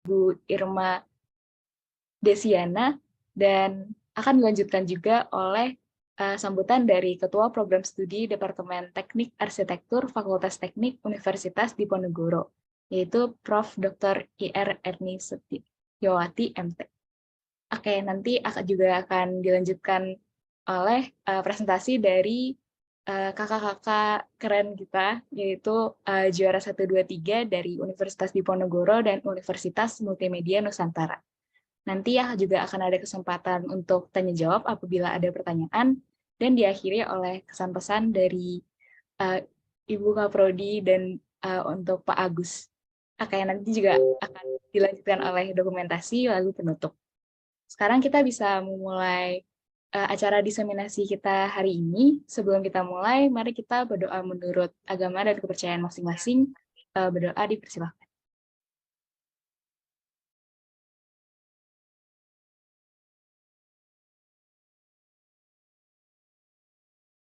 Bu Irma Desiana, dan akan dilanjutkan juga oleh sambutan dari Ketua Program Studi Departemen Teknik Arsitektur Fakultas Teknik Universitas Diponegoro, yaitu Prof. Dr. Ir. Erni Setiawati, MT. Oke, nanti juga akan dilanjutkan oleh presentasi dari kakak-kakak keren kita, yaitu juara 1, 2, 3 dari Universitas Diponegoro dan Universitas Multimedia Nusantara. Nanti juga akan ada kesempatan untuk tanya-jawab apabila ada pertanyaan, dan diakhiri oleh kesan-pesan dari Ibu Kaprodi dan untuk Pak Agus. Oke, nanti juga akan dilanjutkan oleh dokumentasi lalu penutup. Sekarang kita bisa memulai acara diseminasi kita hari ini. Sebelum kita mulai, mari kita berdoa menurut agama dan kepercayaan masing-masing. Berdoa dipersilakan.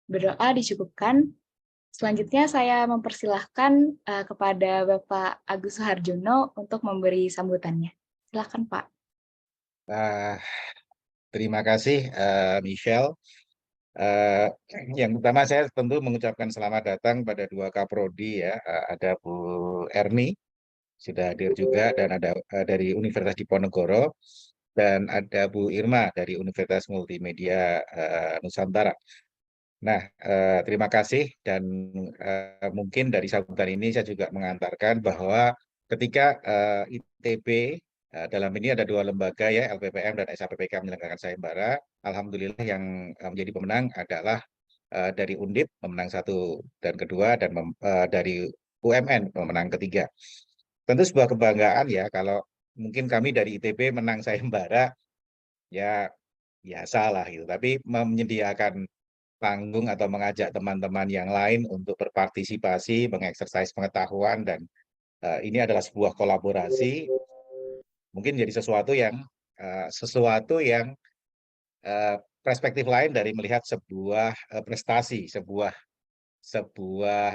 Berdoa dicukupkan. Selanjutnya saya mempersilahkan kepada Bapak Agus Suharjono untuk memberi sambutannya. Silakan, Pak. Terima kasih, Michelle. Yang pertama saya tentu mengucapkan selamat datang pada dua Kaprodi ya. Ada Bu Erni sudah hadir juga, dan ada dari Universitas Diponegoro, dan ada Bu Irma dari Universitas Multimedia Nusantara. Nah, terima kasih, dan mungkin dari sambutan ini saya juga mengantarkan bahwa ketika ITB dalam ini ada dua lembaga ya, LPPM dan SAPPK menyelenggarakan sayembara, alhamdulillah yang menjadi pemenang adalah dari Undip pemenang 1 dan kedua, dan dari UMN pemenang ketiga. Tentu sebuah kebanggaan ya kalau mungkin kami dari ITB menang sayembara, ya biasa lah gitu, tapi menyediakan panggung atau mengajak teman-teman yang lain untuk berpartisipasi, mengeksersis pengetahuan, dan ini adalah sebuah kolaborasi, mungkin jadi sesuatu yang perspektif lain dari melihat sebuah prestasi, sebuah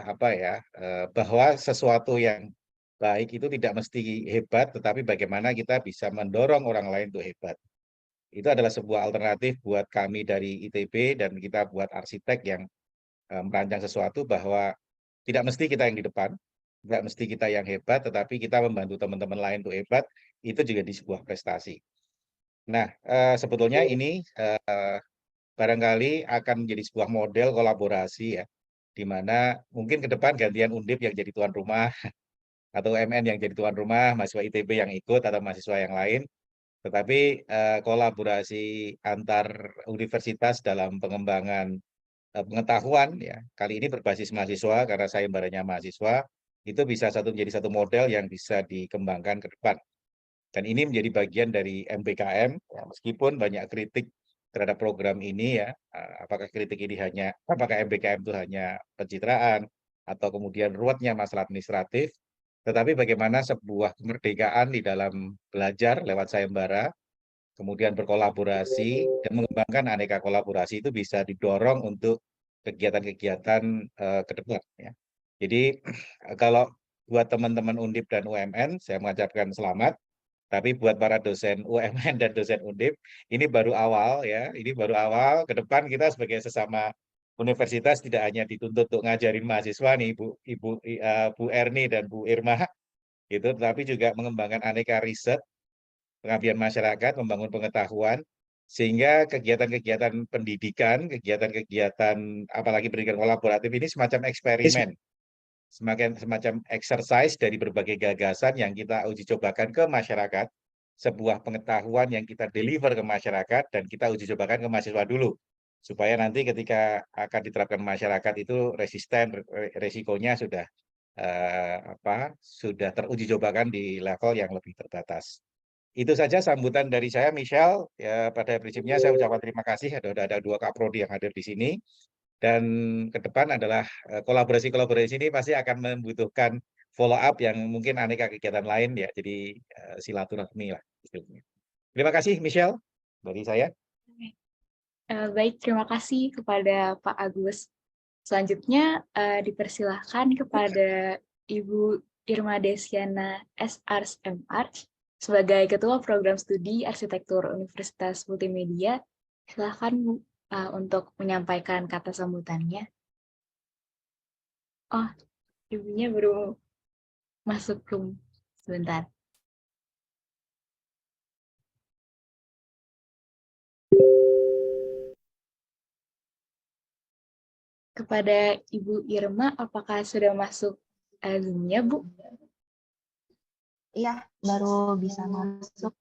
apa ya, bahwa sesuatu yang baik itu tidak mesti hebat, tetapi bagaimana kita bisa mendorong orang lain untuk hebat. Itu adalah sebuah alternatif buat kami dari ITB, dan kita buat arsitek yang merancang sesuatu bahwa tidak mesti kita yang di depan, tidak mesti kita yang hebat, tetapi kita membantu teman-teman lain untuk hebat, itu juga di sebuah prestasi. Nah, sebetulnya ini barangkali akan menjadi sebuah model kolaborasi ya, di mana mungkin ke depan gantian Undip yang jadi tuan rumah, atau MN yang jadi tuan rumah, mahasiswa ITB yang ikut, atau mahasiswa yang lain, tetapi kolaborasi antar universitas dalam pengembangan pengetahuan ya, kali ini berbasis mahasiswa karena sayembaranya mahasiswa, itu bisa menjadi satu model yang bisa dikembangkan ke depan. Dan ini menjadi bagian dari MBKM, ya, meskipun banyak kritik terhadap program ini ya, apakah MBKM itu hanya pencitraan, atau kemudian ruwetnya masalah administratif, tetapi bagaimana sebuah kemerdekaan di dalam belajar lewat sayembara, kemudian berkolaborasi dan mengembangkan aneka kolaborasi, itu bisa didorong untuk kegiatan-kegiatan ke depan ya. Jadi kalau buat teman-teman Undip dan UMN, saya mengucapkan selamat. Tapi buat para dosen UMN dan dosen Undip, ini baru awal ya. Ini baru awal. Ke depan kita sebagai sesama universitas tidak hanya dituntut untuk ngajarin mahasiswa nih, Bu Erni dan Bu Irma, gitu, tetapi juga mengembangkan aneka riset, pengabdian masyarakat, membangun pengetahuan, sehingga kegiatan-kegiatan pendidikan, kegiatan-kegiatan apalagi pendidikan kolaboratif ini semacam eksperimen, semacam exercise dari berbagai gagasan yang kita uji cobakan ke masyarakat, sebuah pengetahuan yang kita deliver ke masyarakat, dan kita uji cobakan ke mahasiswa dulu, supaya nanti ketika akan diterapkan masyarakat itu resisten, resikonya sudah teruji cobakan di level yang lebih terbatas. Itu saja sambutan dari saya, Michelle. Ya, pada prinsipnya saya ucapkan terima kasih. Ada dua Kaprodi yang hadir di sini. Dan ke depan adalah kolaborasi-kolaborasi ini pasti akan membutuhkan follow up yang mungkin aneka kegiatan lain ya. Jadi silaturahmi lah. Terima kasih, Michelle, dari saya. Baik, terima kasih kepada Pak Agus. Selanjutnya dipersilahkan kepada Ibu Irma Desiana SR. Sebagai Ketua Program Studi Arsitektur Universitas Multimedia, silakan Bu untuk menyampaikan kata sambutannya. Oh, ibunya baru masuk room. Sebentar. Kepada Ibu Irma, apakah sudah masuk Zoom-nya, Bu? Iya, baru bisa masuk.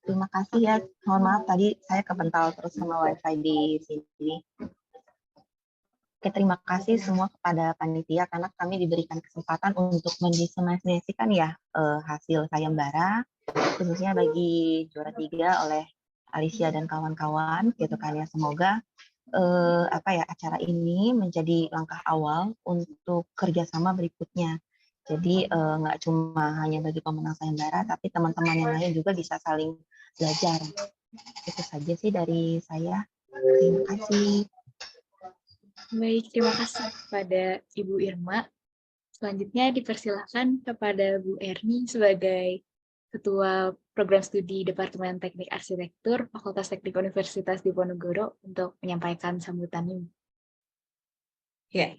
Terima kasih ya. Mohon maaf tadi saya kebental terus sama wifi di sini. Oke, terima kasih semua kepada panitia karena kami diberikan kesempatan untuk mendiseminasikan ya hasil sayembara, khususnya bagi juara 3 oleh Alicia dan kawan-kawan, gitu kan ya. Semoga acara ini menjadi langkah awal untuk kerjasama berikutnya. Jadi nggak cuma hanya bagi pemenang sayembara, tapi teman-teman yang lain juga bisa saling belajar. Itu saja sih dari saya. Terima kasih. Baik, terima kasih kepada Ibu Irma. Selanjutnya dipersilakan kepada Bu Erni sebagai Ketua Program Studi Departemen Teknik Arsitektur Fakultas Teknik Universitas Diponegoro untuk menyampaikan sambutannya. Ya,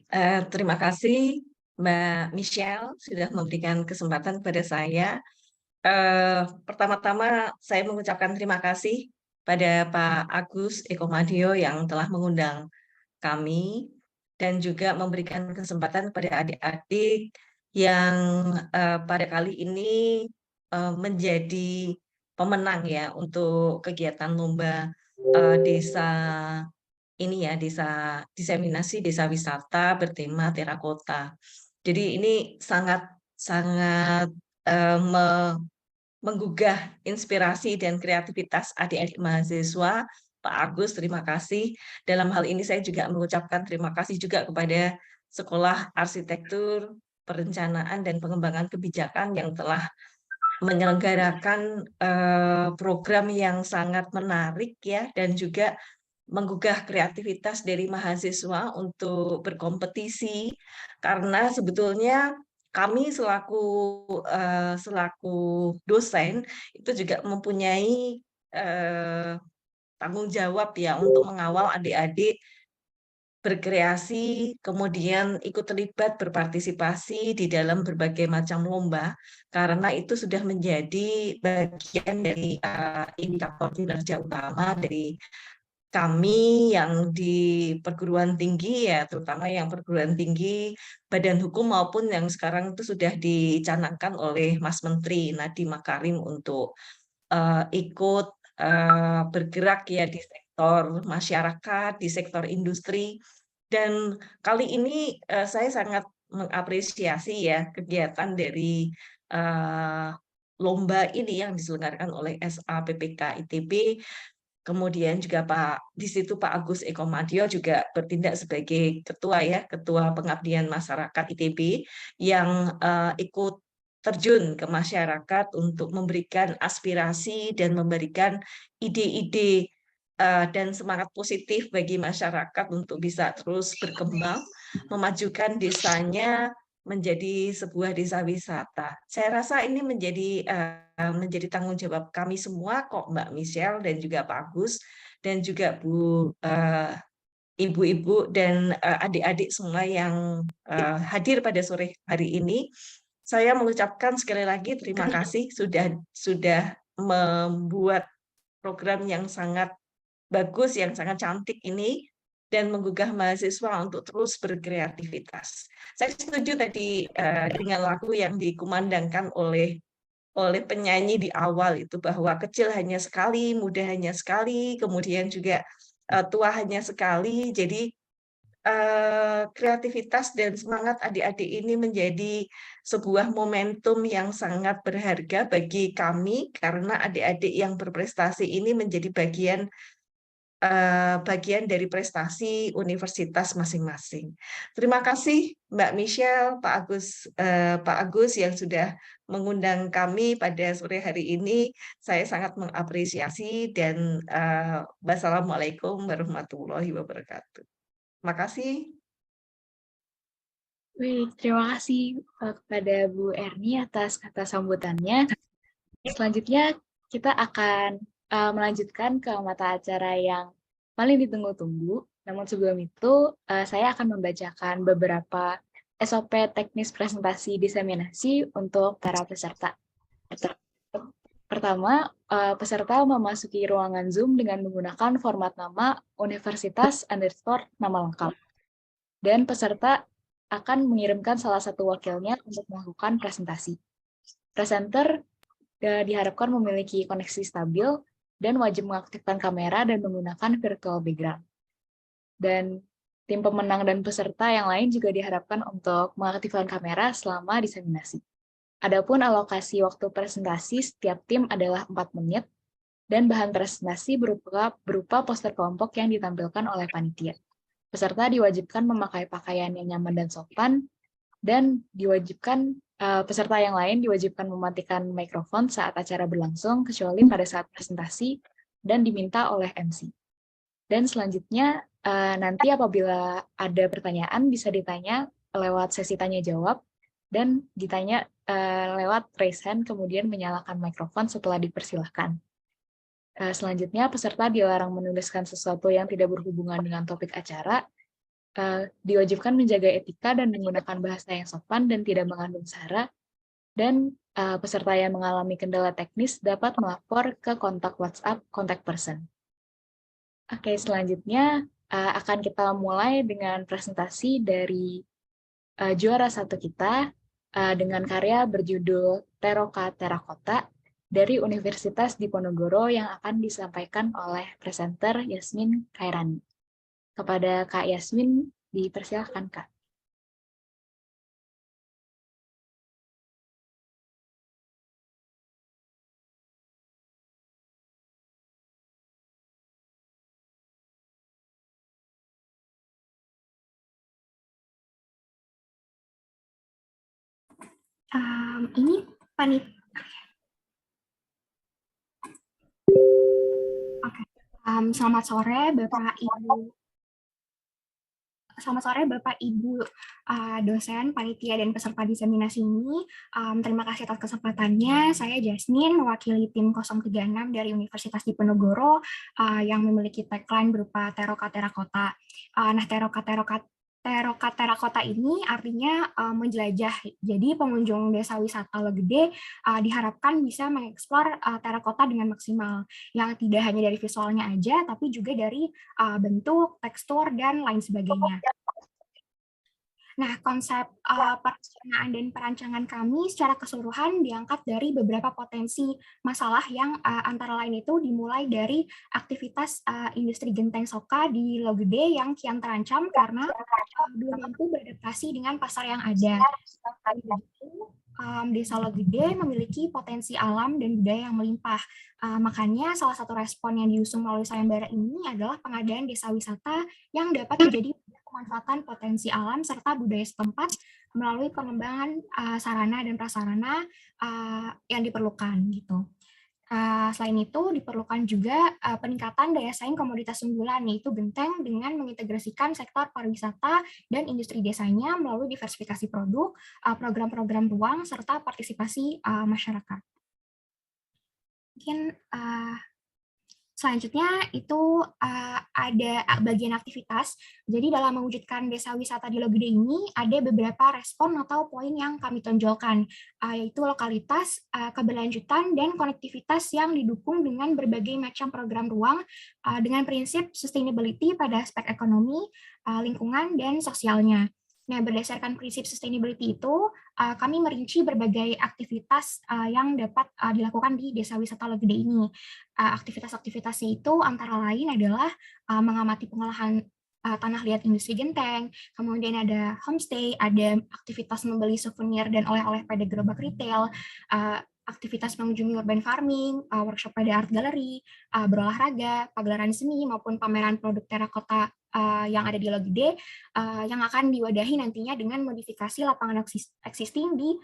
terima kasih Mbak Michelle sudah memberikan kesempatan kepada saya. Pertama-tama saya mengucapkan terima kasih pada Pak Agus Ekomadio yang telah mengundang kami dan juga memberikan kesempatan pada adik-adik yang pada kali ini menjadi pemenang ya untuk kegiatan lomba desa ini ya, desa diseminasi desa wisata bertema terakota. Jadi ini sangat menggugah inspirasi dan kreativitas adik-adik mahasiswa. Pak Agus, terima kasih. Dalam hal ini saya juga mengucapkan terima kasih juga kepada Sekolah Arsitektur, Perencanaan, dan Pengembangan Kebijakan yang telah menyelenggarakan program yang sangat menarik ya, dan juga menggugah kreativitas dari mahasiswa untuk berkompetisi, karena sebetulnya kami selaku dosen itu juga mempunyai tanggung jawab ya untuk mengawal adik-adik berkreasi, kemudian ikut terlibat berpartisipasi di dalam berbagai macam lomba, karena itu sudah menjadi bagian dari indikator kinerja utama dari kami yang di perguruan tinggi ya, terutama yang perguruan tinggi badan hukum maupun yang sekarang itu sudah dicanangkan oleh Mas Menteri Nadiem Makarim untuk ikut bergerak ya di sektor masyarakat, di sektor industri. Dan kali ini saya sangat mengapresiasi ya kegiatan dari lomba ini yang diselenggarakan oleh SAPPK ITB. Kemudian juga di situ Pak Agus Ekomadio juga bertindak sebagai ketua ya, Ketua Pengabdian Masyarakat ITB yang ikut terjun ke masyarakat untuk memberikan aspirasi dan memberikan ide-ide dan semangat positif bagi masyarakat untuk bisa terus berkembang, memajukan desanya menjadi sebuah desa wisata. Saya rasa ini menjadi tanggung jawab kami semua kok, Mbak Michelle dan juga Pak Agus dan juga ibu-ibu dan adik-adik semua yang hadir pada sore hari ini. Saya mengucapkan sekali lagi terima kasih sudah membuat program yang sangat bagus, yang sangat cantik ini, dan menggugah mahasiswa untuk terus berkreativitas. Saya setuju tadi dengan lagu yang dikumandangkan oleh penyanyi di awal itu, bahwa kecil hanya sekali, muda hanya sekali, kemudian juga tua hanya sekali. Jadi kreativitas dan semangat adik-adik ini menjadi sebuah momentum yang sangat berharga bagi kami, karena adik-adik yang berprestasi ini menjadi bagian dari prestasi universitas masing-masing. Terima kasih Mbak Michelle, Pak Agus yang sudah mengundang kami pada sore hari ini. Saya sangat mengapresiasi dan wassalamualaikum warahmatullahi wabarakatuh. Terima kasih. Baik, terima kasih kepada Bu Erni atas kata sambutannya. Selanjutnya kita akan melanjutkan ke mata acara yang paling ditunggu-tunggu. Namun sebelum itu, saya akan membacakan beberapa SOP teknis presentasi diseminasi untuk para peserta. Pertama, peserta memasuki ruangan Zoom dengan menggunakan format nama universitas_nama lengkap. Dan peserta akan mengirimkan salah satu wakilnya untuk melakukan presentasi. Presenter diharapkan memiliki koneksi stabil dan wajib mengaktifkan kamera dan menggunakan virtual background. Dan tim pemenang dan peserta yang lain juga diharapkan untuk mengaktifkan kamera selama diseminasi. Adapun alokasi waktu presentasi setiap tim adalah 4 menit, dan bahan presentasi berupa poster kelompok yang ditampilkan oleh panitia. Peserta diwajibkan memakai pakaian yang nyaman dan sopan, dan peserta yang lain diwajibkan mematikan mikrofon saat acara berlangsung, kecuali pada saat presentasi, dan diminta oleh MC. Dan selanjutnya, nanti apabila ada pertanyaan, bisa ditanya lewat sesi tanya-jawab, dan ditanya lewat raise hand, kemudian menyalakan mikrofon setelah dipersilahkan. Selanjutnya, peserta dilarang menuliskan sesuatu yang tidak berhubungan dengan topik acara, diwajibkan menjaga etika dan menggunakan bahasa yang sopan dan tidak mengandung sara, dan peserta yang mengalami kendala teknis dapat melapor ke kontak WhatsApp contact person. Oke, selanjutnya akan kita mulai dengan presentasi dari juara satu kita, dengan karya berjudul Teroka Terakota dari Universitas Diponegoro yang akan disampaikan oleh presenter Yasmin Khairani. Kepada Kak Yasmin, dipersilakan Kak. Ini panit. Oke. Selamat sore Bapak Ibu. Selamat sore Bapak Ibu dosen, panitia dan peserta diseminasi ini. Terima kasih atas kesempatannya. Saya Jasmine, mewakili tim 036 dari Universitas Diponegoro yang memiliki tagline berupa Teroka Terakota. Nah, Teroka Terakota ini artinya menjelajah. Jadi pengunjung desa wisata Legede diharapkan bisa mengeksplor terakota dengan maksimal, yang tidak hanya dari visualnya aja, tapi juga dari bentuk, tekstur, dan lain sebagainya. Nah, konsep perencanaan dan perancangan kami secara keseluruhan diangkat dari beberapa potensi masalah yang antara lain itu dimulai dari aktivitas industri genteng soka di Logede yang kian terancam karena belum mampu beradaptasi dengan pasar yang ada. Desa Logede memiliki potensi alam dan budaya yang melimpah. Makanya salah satu respon yang diusung melalui sayembara ini adalah pengadaan desa wisata yang dapat menjadi pemanfaatan potensi alam serta budaya setempat melalui pengembangan sarana dan prasarana yang diperlukan gitu. Selain itu diperlukan juga peningkatan daya saing komoditas unggulan, yaitu genteng dengan mengintegrasikan sektor pariwisata dan industri desanya melalui diversifikasi produk, program-program ruang, serta partisipasi masyarakat. Mungkin selanjutnya itu ada bagian aktivitas. Jadi dalam mewujudkan desa wisata di Logede ini ada beberapa respon atau poin yang kami tonjolkan, yaitu lokalitas, keberlanjutan, dan konektivitas yang didukung dengan berbagai macam program ruang dengan prinsip sustainability pada aspek ekonomi, lingkungan, dan sosialnya. Nah, berdasarkan prinsip sustainability itu, kami merinci berbagai aktivitas yang dapat dilakukan di desa wisata Logede ini. Aktivitas-aktivitasnya itu antara lain adalah mengamati pengolahan tanah liat industri genteng, kemudian ada homestay, ada aktivitas membeli souvenir dan oleh-oleh pada gerobak retail, aktivitas mengunjungi urban farming, workshop pada art gallery, berolahraga, pagelaran seni, maupun pameran produk terakota yang ada di Logede yang akan diwadahi nantinya dengan modifikasi lapangan existing di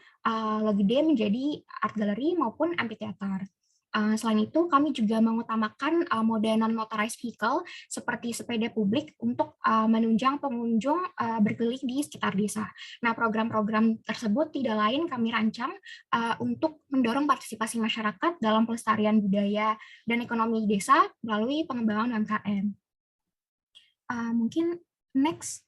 Logede menjadi art gallery maupun amphitheater. Selain itu, kami juga mengutamakan moda non-motorized vehicle seperti sepeda publik untuk menunjang pengunjung berkeliling di sekitar desa. Nah, program-program tersebut tidak lain kami rancang untuk mendorong partisipasi masyarakat dalam pelestarian budaya dan ekonomi desa melalui pengembangan UMKM. Mungkin next.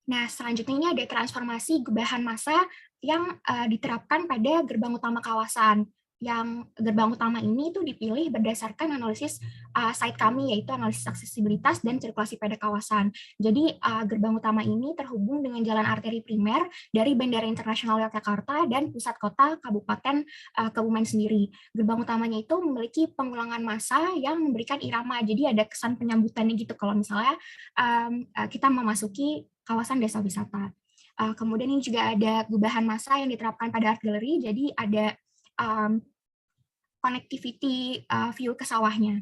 Nah, selanjutnya ini ada transformasi gubahan massa yang diterapkan pada gerbang utama kawasan. Yang gerbang utama ini itu dipilih berdasarkan analisis site kami, yaitu analisis aksesibilitas dan sirkulasi pada kawasan. Jadi gerbang utama ini terhubung dengan jalan arteri primer dari Bandara Internasional Yogyakarta dan pusat kota Kabupaten Kebumen sendiri. Gerbang utamanya itu memiliki pengulangan massa yang memberikan irama, jadi ada kesan penyambutannya gitu kalau misalnya kita memasuki kawasan desa wisata. Kemudian ini juga ada gubahan massa yang diterapkan pada art gallery, jadi ada connectivity view ke sawahnya.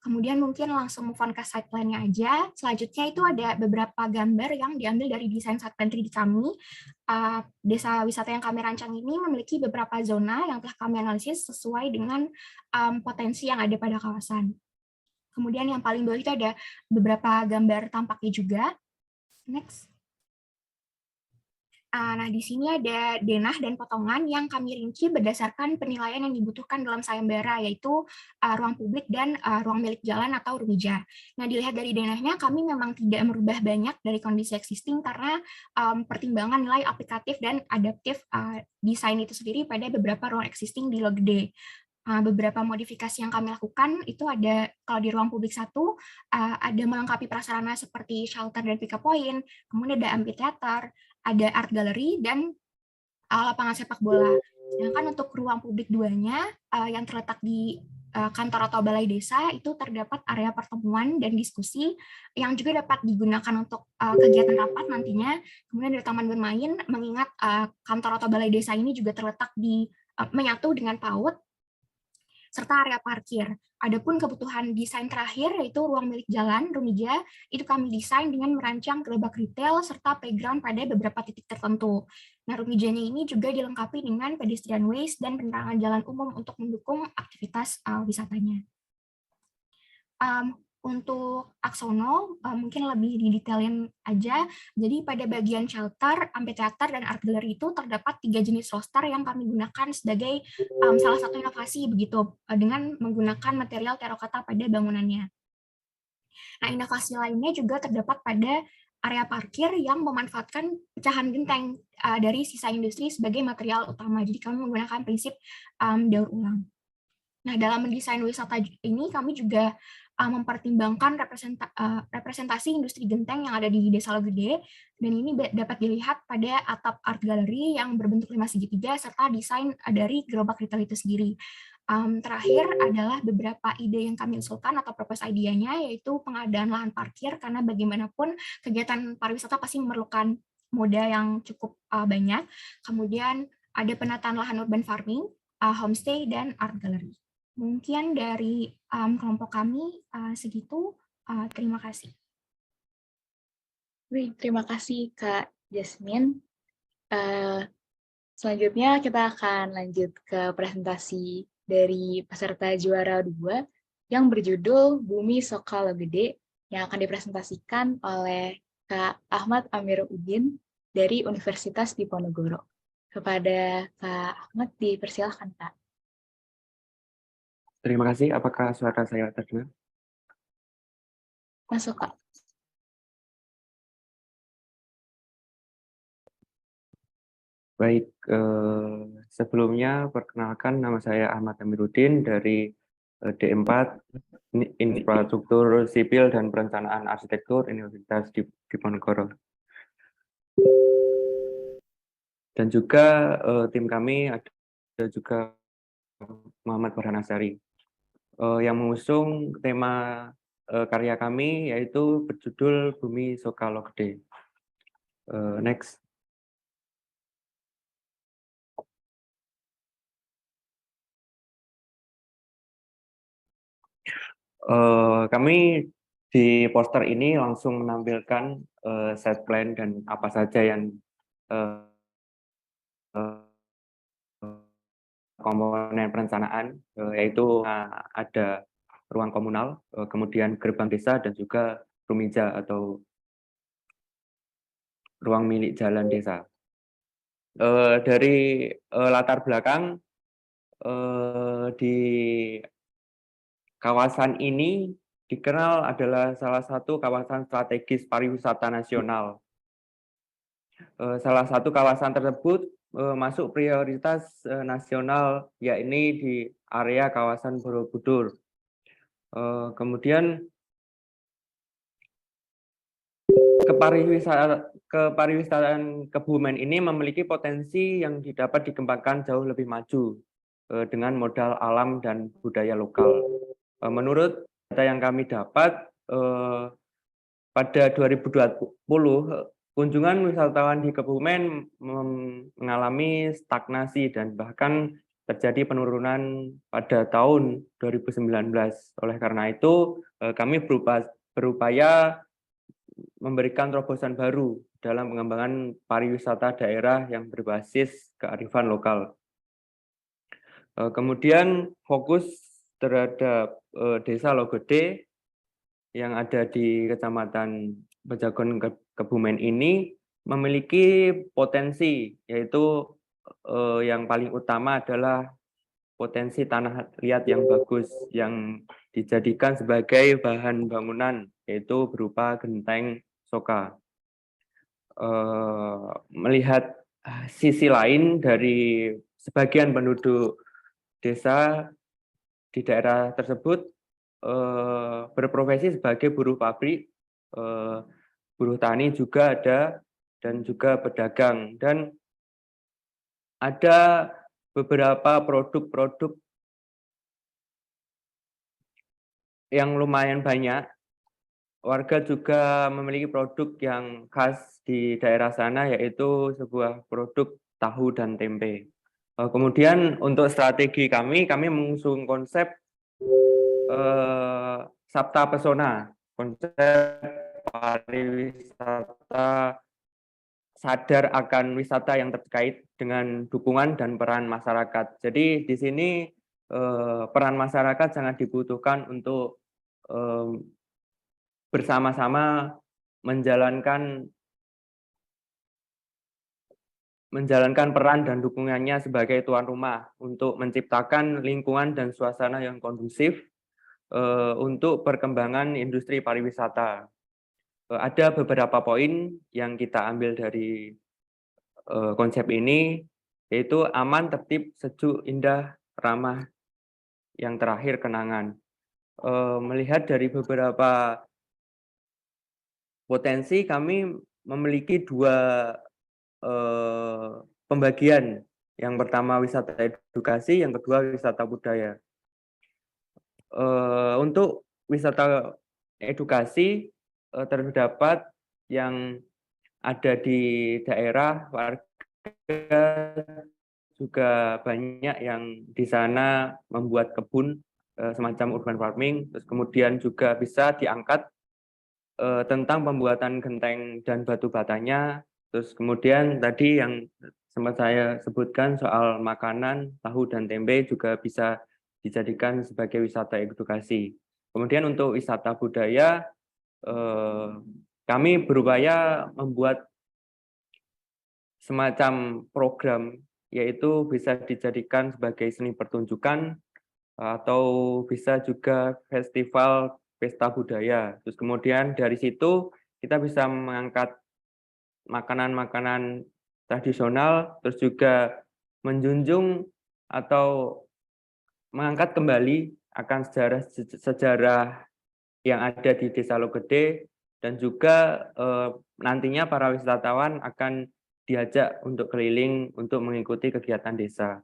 Kemudian mungkin langsung move on ke site plan-nya aja. Selanjutnya itu ada beberapa gambar yang diambil dari desain site plan 3D kami. Desa wisata yang kami rancang ini memiliki beberapa zona yang telah kami analisis sesuai dengan potensi yang ada pada kawasan. Kemudian yang paling bawah itu ada beberapa gambar tampaknya juga. Next. Nah, di sini ada denah dan potongan yang kami rinci berdasarkan penilaian yang dibutuhkan dalam sayembara, yaitu ruang publik dan ruang milik jalan atau rumija. Nah, dilihat dari denahnya, kami memang tidak merubah banyak dari kondisi existing karena pertimbangan nilai aplikatif dan adaptif desain itu sendiri pada beberapa ruang existing di Logede. Beberapa modifikasi yang kami lakukan itu ada, kalau di ruang publik 1, ada melengkapi prasarana seperti shelter dan pick up point, kemudian ada amphitheater, ada art gallery, dan lapangan sepak bola. Sedangkan untuk ruang publik 2-nya yang terletak di kantor atau balai desa itu terdapat area pertemuan dan diskusi yang juga dapat digunakan untuk kegiatan rapat nantinya. Kemudian ada taman bermain, mengingat kantor atau balai desa ini juga terletak di menyatu dengan PAUD, serta area parkir. Adapun kebutuhan desain terakhir yaitu ruang milik jalan, rumija, itu kami desain dengan merancang gerobak retail serta playground pada beberapa titik tertentu. Nah, rumijanya ini juga dilengkapi dengan pedestrian ways dan penerangan jalan umum untuk mendukung aktivitas wisatanya. Untuk Aksono, mungkin lebih didetailin aja. Jadi pada bagian shelter, amphitheater, dan art gallery itu terdapat 3 jenis roster yang kami gunakan sebagai salah satu inovasi begitu, dengan menggunakan material terokata pada bangunannya. Nah, inovasi lainnya juga terdapat pada area parkir yang memanfaatkan pecahan genteng dari sisa industri sebagai material utama. Jadi kami menggunakan prinsip daur ulang. Nah, dalam mendesain wisata ini kami juga mempertimbangkan representasi industri genteng yang ada di Desa Logede, dan ini dapat dilihat pada atap art gallery yang berbentuk 5 segitiga serta desain dari gerobak retail itu sendiri. Terakhir adalah beberapa ide yang kami usulkan atau propose idenya, yaitu pengadaan lahan parkir, karena bagaimanapun kegiatan pariwisata pasti memerlukan moda yang cukup banyak. Kemudian ada penataan lahan urban farming, homestay, dan art gallery. Mungkin dari kelompok kami segitu. Terima kasih. Terima kasih Kak Jasmine. Selanjutnya kita akan lanjut ke presentasi dari peserta juara 2 yang berjudul Bumi Soka Logede yang akan dipresentasikan oleh Kak Ahmad Amiruddin dari Universitas Diponegoro. Kepada Kak Ahmad, dipersilakan Kak. Terima kasih. Apakah suara saya terdengar? Masuk, Kak. Baik, sebelumnya perkenalkan nama saya Ahmad Amiruddin dari D4 Infrastruktur Sipil dan Perencanaan Arsitektur Universitas Diponegoro. Dan juga tim kami ada juga Muhammad Farhan Azhari yang mengusung tema karya kami yaitu berjudul Bumi Soka Logede. Next. Kami di poster ini langsung menampilkan set plan dan apa saja yang komponen perencanaan, yaitu ada ruang komunal, kemudian gerbang desa, dan juga rumija atau ruang milik jalan desa. Dari latar belakang di kawasan ini dikenal adalah salah satu kawasan strategis pariwisata nasional. Salah satu kawasan tersebut masuk prioritas nasional, yakni di area kawasan Borobudur. Kemudian kepariwisataan Kebumen ini memiliki potensi yang dapat dikembangkan jauh lebih maju dengan modal alam dan budaya lokal. Menurut data yang kami dapat, pada 2020 kunjungan wisatawan di Kebumen mengalami stagnasi dan bahkan terjadi penurunan pada tahun 2019. Oleh karena itu, kami berupaya memberikan terobosan baru dalam pengembangan pariwisata daerah yang berbasis kearifan lokal. Kemudian fokus terhadap Desa Logode yang ada di Kecamatan Pejagon Kebumen ini memiliki potensi, yaitu yang paling utama adalah potensi tanah liat yang bagus yang dijadikan sebagai bahan bangunan, yaitu berupa genteng soka. Melihat sisi lain dari sebagian penduduk desa di daerah tersebut berprofesi sebagai buruh pabrik, buruh tani juga ada, dan juga pedagang. Dan ada beberapa produk-produk yang lumayan banyak. Warga juga memiliki produk yang khas di daerah sana, yaitu sebuah produk tahu dan tempe. Kemudian untuk strategi kami mengusung konsep Sabta Pesona, konsep pariwisata sadar akan wisata yang terkait dengan dukungan dan peran masyarakat. Jadi di sini peran masyarakat sangat dibutuhkan untuk bersama-sama menjalankan peran dan dukungannya sebagai tuan rumah untuk menciptakan lingkungan dan suasana yang kondusif untuk perkembangan industri pariwisata. Ada beberapa poin yang kita ambil dari konsep ini, yaitu aman, tertib, sejuk, indah, ramah, yang terakhir kenangan. Melihat dari beberapa potensi, kami memiliki dua pembagian. Yang pertama wisata edukasi, yang kedua wisata budaya. Untuk wisata edukasi terdapat yang ada di daerah, warga juga banyak yang di sana membuat kebun semacam urban farming. Terus kemudian juga bisa diangkat tentang pembuatan genteng dan batu batanya. Terus kemudian tadi yang sempat saya sebutkan soal makanan, tahu dan tempe juga bisa dijadikan sebagai wisata edukasi. Kemudian untuk wisata budaya, kami berupaya membuat semacam program, yaitu bisa dijadikan sebagai seni pertunjukan atau bisa juga festival pesta budaya. Terus kemudian dari situ kita bisa mengangkat makanan-makanan tradisional, terus juga menjunjung atau mengangkat kembali akan sejarah yang ada di Desa Logode, dan juga nantinya para wisatawan akan diajak untuk keliling untuk mengikuti kegiatan desa.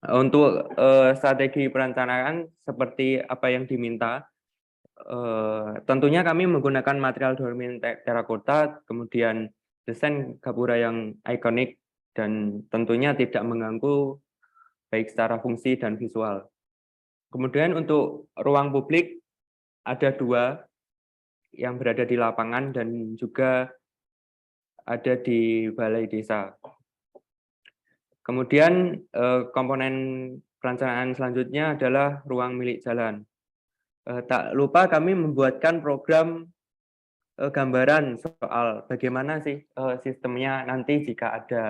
Untuk strategi perencanaan seperti apa yang diminta, tentunya kami menggunakan material dormin terakota, kemudian desain gapura yang ikonik, dan tentunya tidak mengganggu baik secara fungsi dan visual. Kemudian untuk ruang publik ada dua yang berada di lapangan dan juga ada di balai desa. Kemudian komponen perencanaan selanjutnya adalah ruang milik jalan. Tak lupa kami membuatkan program gambaran soal bagaimana sih sistemnya nanti jika ada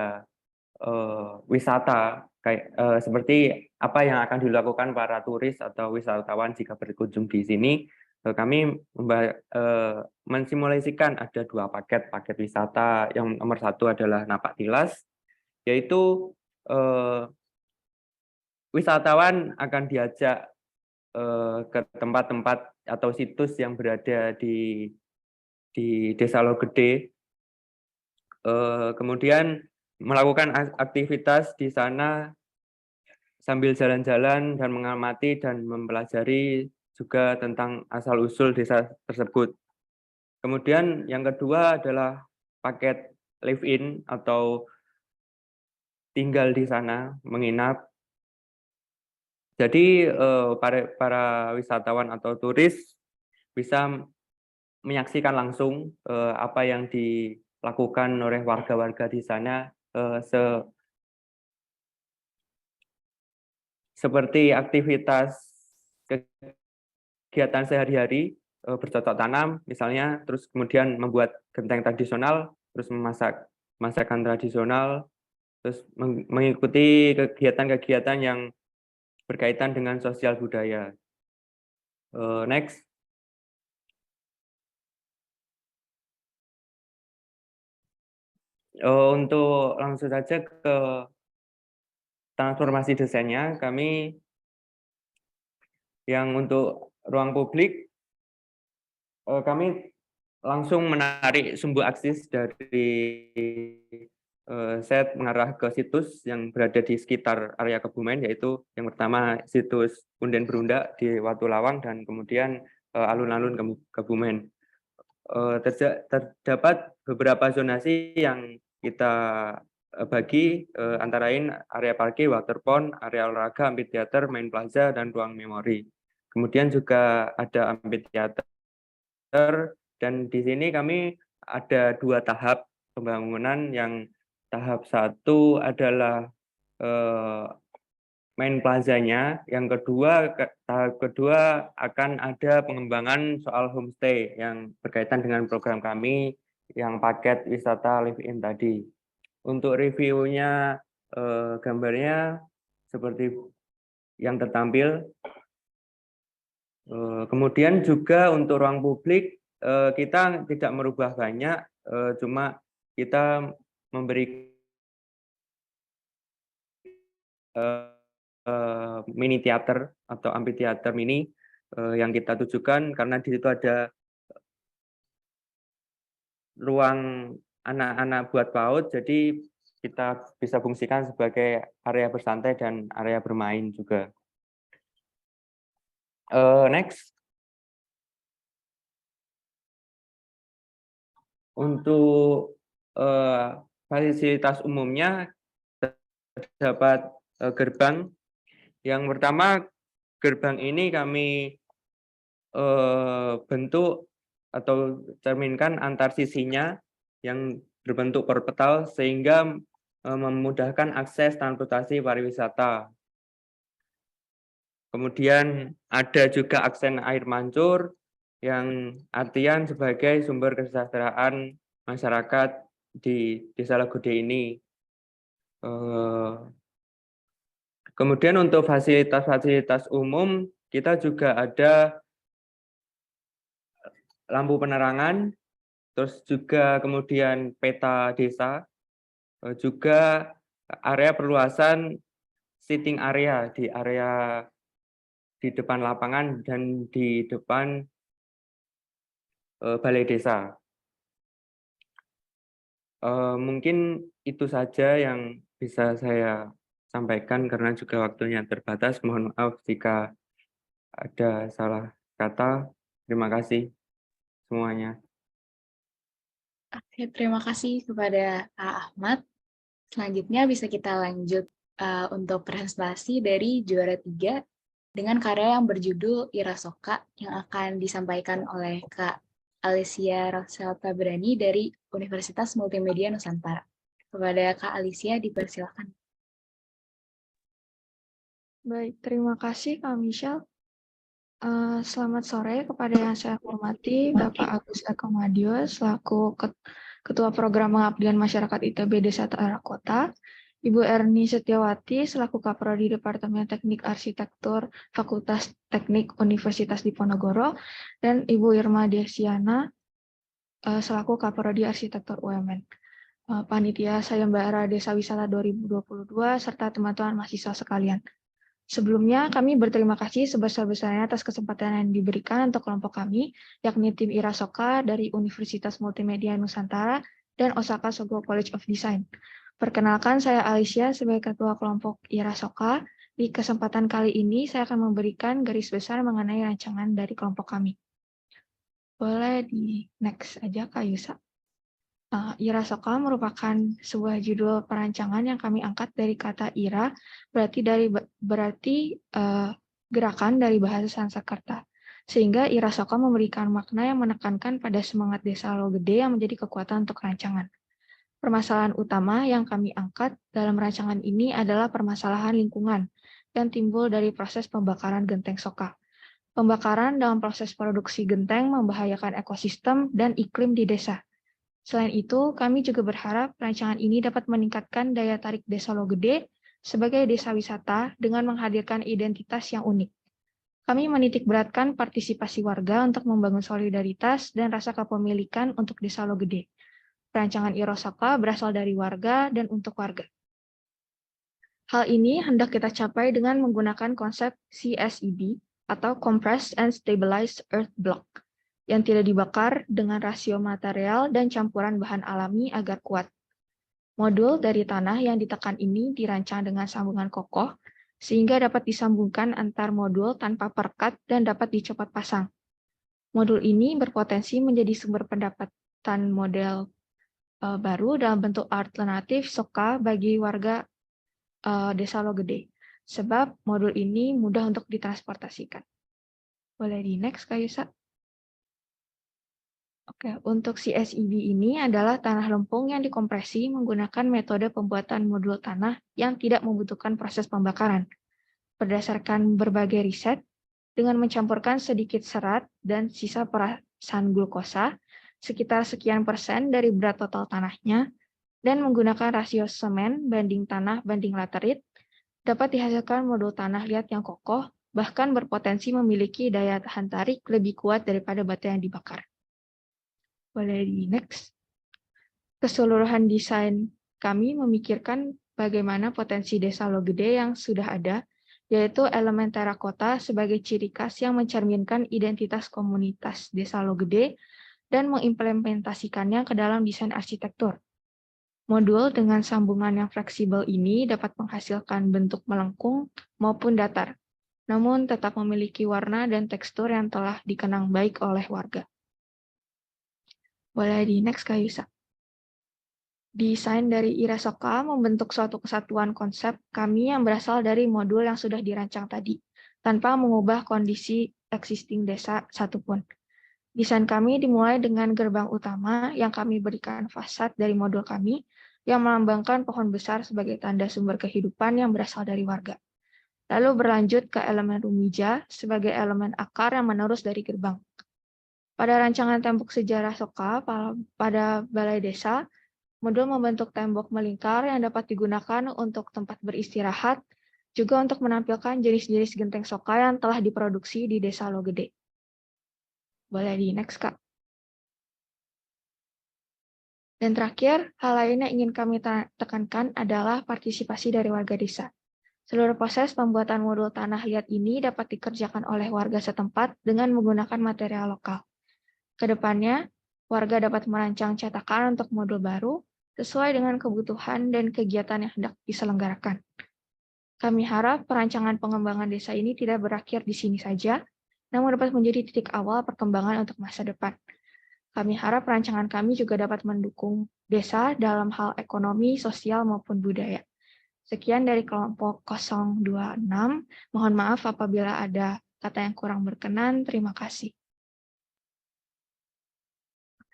wisata, kayak seperti apa yang akan dilakukan para turis atau wisatawan jika berkunjung di sini. Kami mensimulasikan ada 2 paket wisata. Yang nomor 1 adalah napak tilas, yaitu wisatawan akan diajak ke tempat-tempat atau situs yang berada di Desa Logede, kemudian melakukan aktivitas di sana sambil jalan-jalan dan mengamati dan mempelajari juga tentang asal-usul desa tersebut. Kemudian yang kedua adalah paket live-in atau tinggal di sana, menginap. Jadi para wisatawan atau turis bisa menyaksikan langsung apa yang dilakukan oleh warga-warga di sana, seperti aktivitas kegiatan sehari-hari, bercocok tanam misalnya, terus kemudian membuat genteng tradisional, terus memasak masakan tradisional, terus mengikuti kegiatan-kegiatan yang berkaitan dengan sosial budaya. Next. Untuk langsung saja ke transformasi desainnya, kami yang untuk ruang publik, kami langsung menarik sumbu aksis dari set mengarah ke situs yang berada di sekitar area Kebumen, yaitu yang pertama situs Punden Berunda di Watu Lawang dan kemudian alun-alun Kebumen. Terdapat beberapa zonasi yang kita bagi, antara lain area parkir, waterpond, area olahraga, amphitheater, main plaza, dan ruang memori. Kemudian juga ada amphitheater, dan di sini kami ada 2 tahap pembangunan. Yang tahap 1 adalah main plazanya, yang tahap kedua akan ada pengembangan soal homestay yang berkaitan dengan program kami yang paket wisata live-in tadi. Untuk reviewnya, gambarnya seperti yang tertampil. Kemudian juga untuk ruang publik, kita tidak merubah banyak, cuma kita memberi mini teater atau amphitheater mini yang kita tujukan karena di situ ada ruang anak-anak buat PAUD, jadi kita bisa fungsikan sebagai area bersantai dan area bermain juga. Next. Untuk fasilitas umumnya terdapat gerbang. Yang pertama, gerbang ini kami bentuk atau cerminkan antar sisinya yang berbentuk perpetal sehingga memudahkan akses transportasi pariwisata. Kemudian ada juga aksen air mancur yang artian sebagai sumber kesejahteraan masyarakat di Desa Logede ini. Kemudian untuk fasilitas-fasilitas umum, kita juga ada lampu penerangan, terus juga kemudian peta desa, juga area perluasan sitting area di depan lapangan dan di depan balai desa. Mungkin itu saja yang bisa saya sampaikan karena juga waktunya terbatas. Mohon maaf jika ada salah kata. Terima kasih semuanya. Oke, terima kasih kepada Kak Ahmad. Selanjutnya bisa kita lanjut untuk presentasi dari juara 3 dengan karya yang berjudul Irasoka yang akan disampaikan oleh Kak Alicia Roxel Tabrani dari Universitas Multimedia Nusantara. Kepada Kak Alicia, dipersilakan. Baik, terima kasih Kak Michelle. Selamat sore kepada yang saya hormati Bapak Agus Eko Madio selaku Ketua Program Pengabdian Masyarakat ITB Desa Tara Kota, Ibu Erni Setiawati selaku Kaprodi Departemen Teknik Arsitektur Fakultas Teknik Universitas Diponegoro, dan Ibu Irma Desiana selaku Kaprodi Arsitektur UMN. Panitia Sayembara Desa Wisata 2022 serta teman-teman mahasiswa sekalian. Sebelumnya, kami berterima kasih sebesar-besarnya atas kesempatan yang diberikan untuk kelompok kami, yakni tim Irasoka dari Universitas Multimedia Nusantara dan Osaka Sogo College of Design. Perkenalkan, saya Alicia sebagai Ketua Kelompok Irasoka. Di kesempatan kali ini, saya akan memberikan garis besar mengenai rancangan dari kelompok kami. Boleh di next aja, Kak Yusa. Irasoka merupakan sebuah judul perancangan yang kami angkat dari kata ira, berarti gerakan dari bahasa Sanskerta. Sehingga Irasoka memberikan makna yang menekankan pada semangat Desa Logede yang menjadi kekuatan untuk rancangan. Permasalahan utama yang kami angkat dalam rancangan ini adalah permasalahan lingkungan yang timbul dari proses pembakaran genteng soka. Pembakaran dalam proses produksi genteng membahayakan ekosistem dan iklim di desa. Selain itu, kami juga berharap rancangan ini dapat meningkatkan daya tarik Desa Logede sebagai desa wisata dengan menghadirkan identitas yang unik. Kami menitikberatkan partisipasi warga untuk membangun solidaritas dan rasa kepemilikan untuk Desa Logede. Rancangan Irasoka berasal dari warga dan untuk warga. Hal ini hendak kita capai dengan menggunakan konsep CSEB atau Compressed and Stabilized Earth Block, yang tidak dibakar dengan rasio material dan campuran bahan alami agar kuat. Modul dari tanah yang ditekan ini dirancang dengan sambungan kokoh, sehingga dapat disambungkan antar modul tanpa perekat dan dapat dicopot pasang. Modul ini berpotensi menjadi sumber pendapatan model baru dalam bentuk alternatif soka bagi warga Desa Logede, sebab modul ini mudah untuk ditransportasikan. Boleh di next, Kak Yusa? Oke, untuk CSEB ini adalah tanah lempung yang dikompresi menggunakan metode pembuatan modul tanah yang tidak membutuhkan proses pembakaran. Berdasarkan berbagai riset, dengan mencampurkan sedikit serat dan sisa perasan glukosa, sekitar sekian persen dari berat total tanahnya, dan menggunakan rasio semen banding tanah banding laterit, dapat dihasilkan modul tanah liat yang kokoh, bahkan berpotensi memiliki daya tahan tarik lebih kuat daripada batu yang dibakar. Boleh di next. Keseluruhan desain kami memikirkan bagaimana potensi Desa Logede yang sudah ada, yaitu elemen terakota sebagai ciri khas yang mencerminkan identitas komunitas Desa Logede dan mengimplementasikannya ke dalam desain arsitektur. Modul dengan sambungan yang fleksibel ini dapat menghasilkan bentuk melengkung maupun datar, namun tetap memiliki warna dan tekstur yang telah dikenang baik oleh warga. Boleh di next, Kak Yusa. Desain dari Irasoka membentuk suatu kesatuan konsep kami yang berasal dari modul yang sudah dirancang tadi, tanpa mengubah kondisi existing desa satupun. Desain kami dimulai dengan gerbang utama yang kami berikan fasad dari modul kami, yang melambangkan pohon besar sebagai tanda sumber kehidupan yang berasal dari warga. Lalu berlanjut ke elemen rumija sebagai elemen akar yang menerus dari gerbang. Pada rancangan tembok sejarah Soka pada Balai Desa, modul membentuk tembok melingkar yang dapat digunakan untuk tempat beristirahat, juga untuk menampilkan jenis-jenis genteng Soka yang telah diproduksi di Desa Logede. Boleh di next, Kak. Dan terakhir, hal lain yang ingin kami tekankan adalah partisipasi dari warga desa. Seluruh proses pembuatan modul tanah liat ini dapat dikerjakan oleh warga setempat dengan menggunakan material lokal. Kedepannya, warga dapat merancang cetakan untuk modul baru sesuai dengan kebutuhan dan kegiatan yang hendak diselenggarakan. Kami harap perancangan pengembangan desa ini tidak berakhir di sini saja, namun dapat menjadi titik awal perkembangan untuk masa depan. Kami harap perancangan kami juga dapat mendukung desa dalam hal ekonomi, sosial, maupun budaya. Sekian dari kelompok 026. Mohon maaf apabila ada kata yang kurang berkenan. Terima kasih.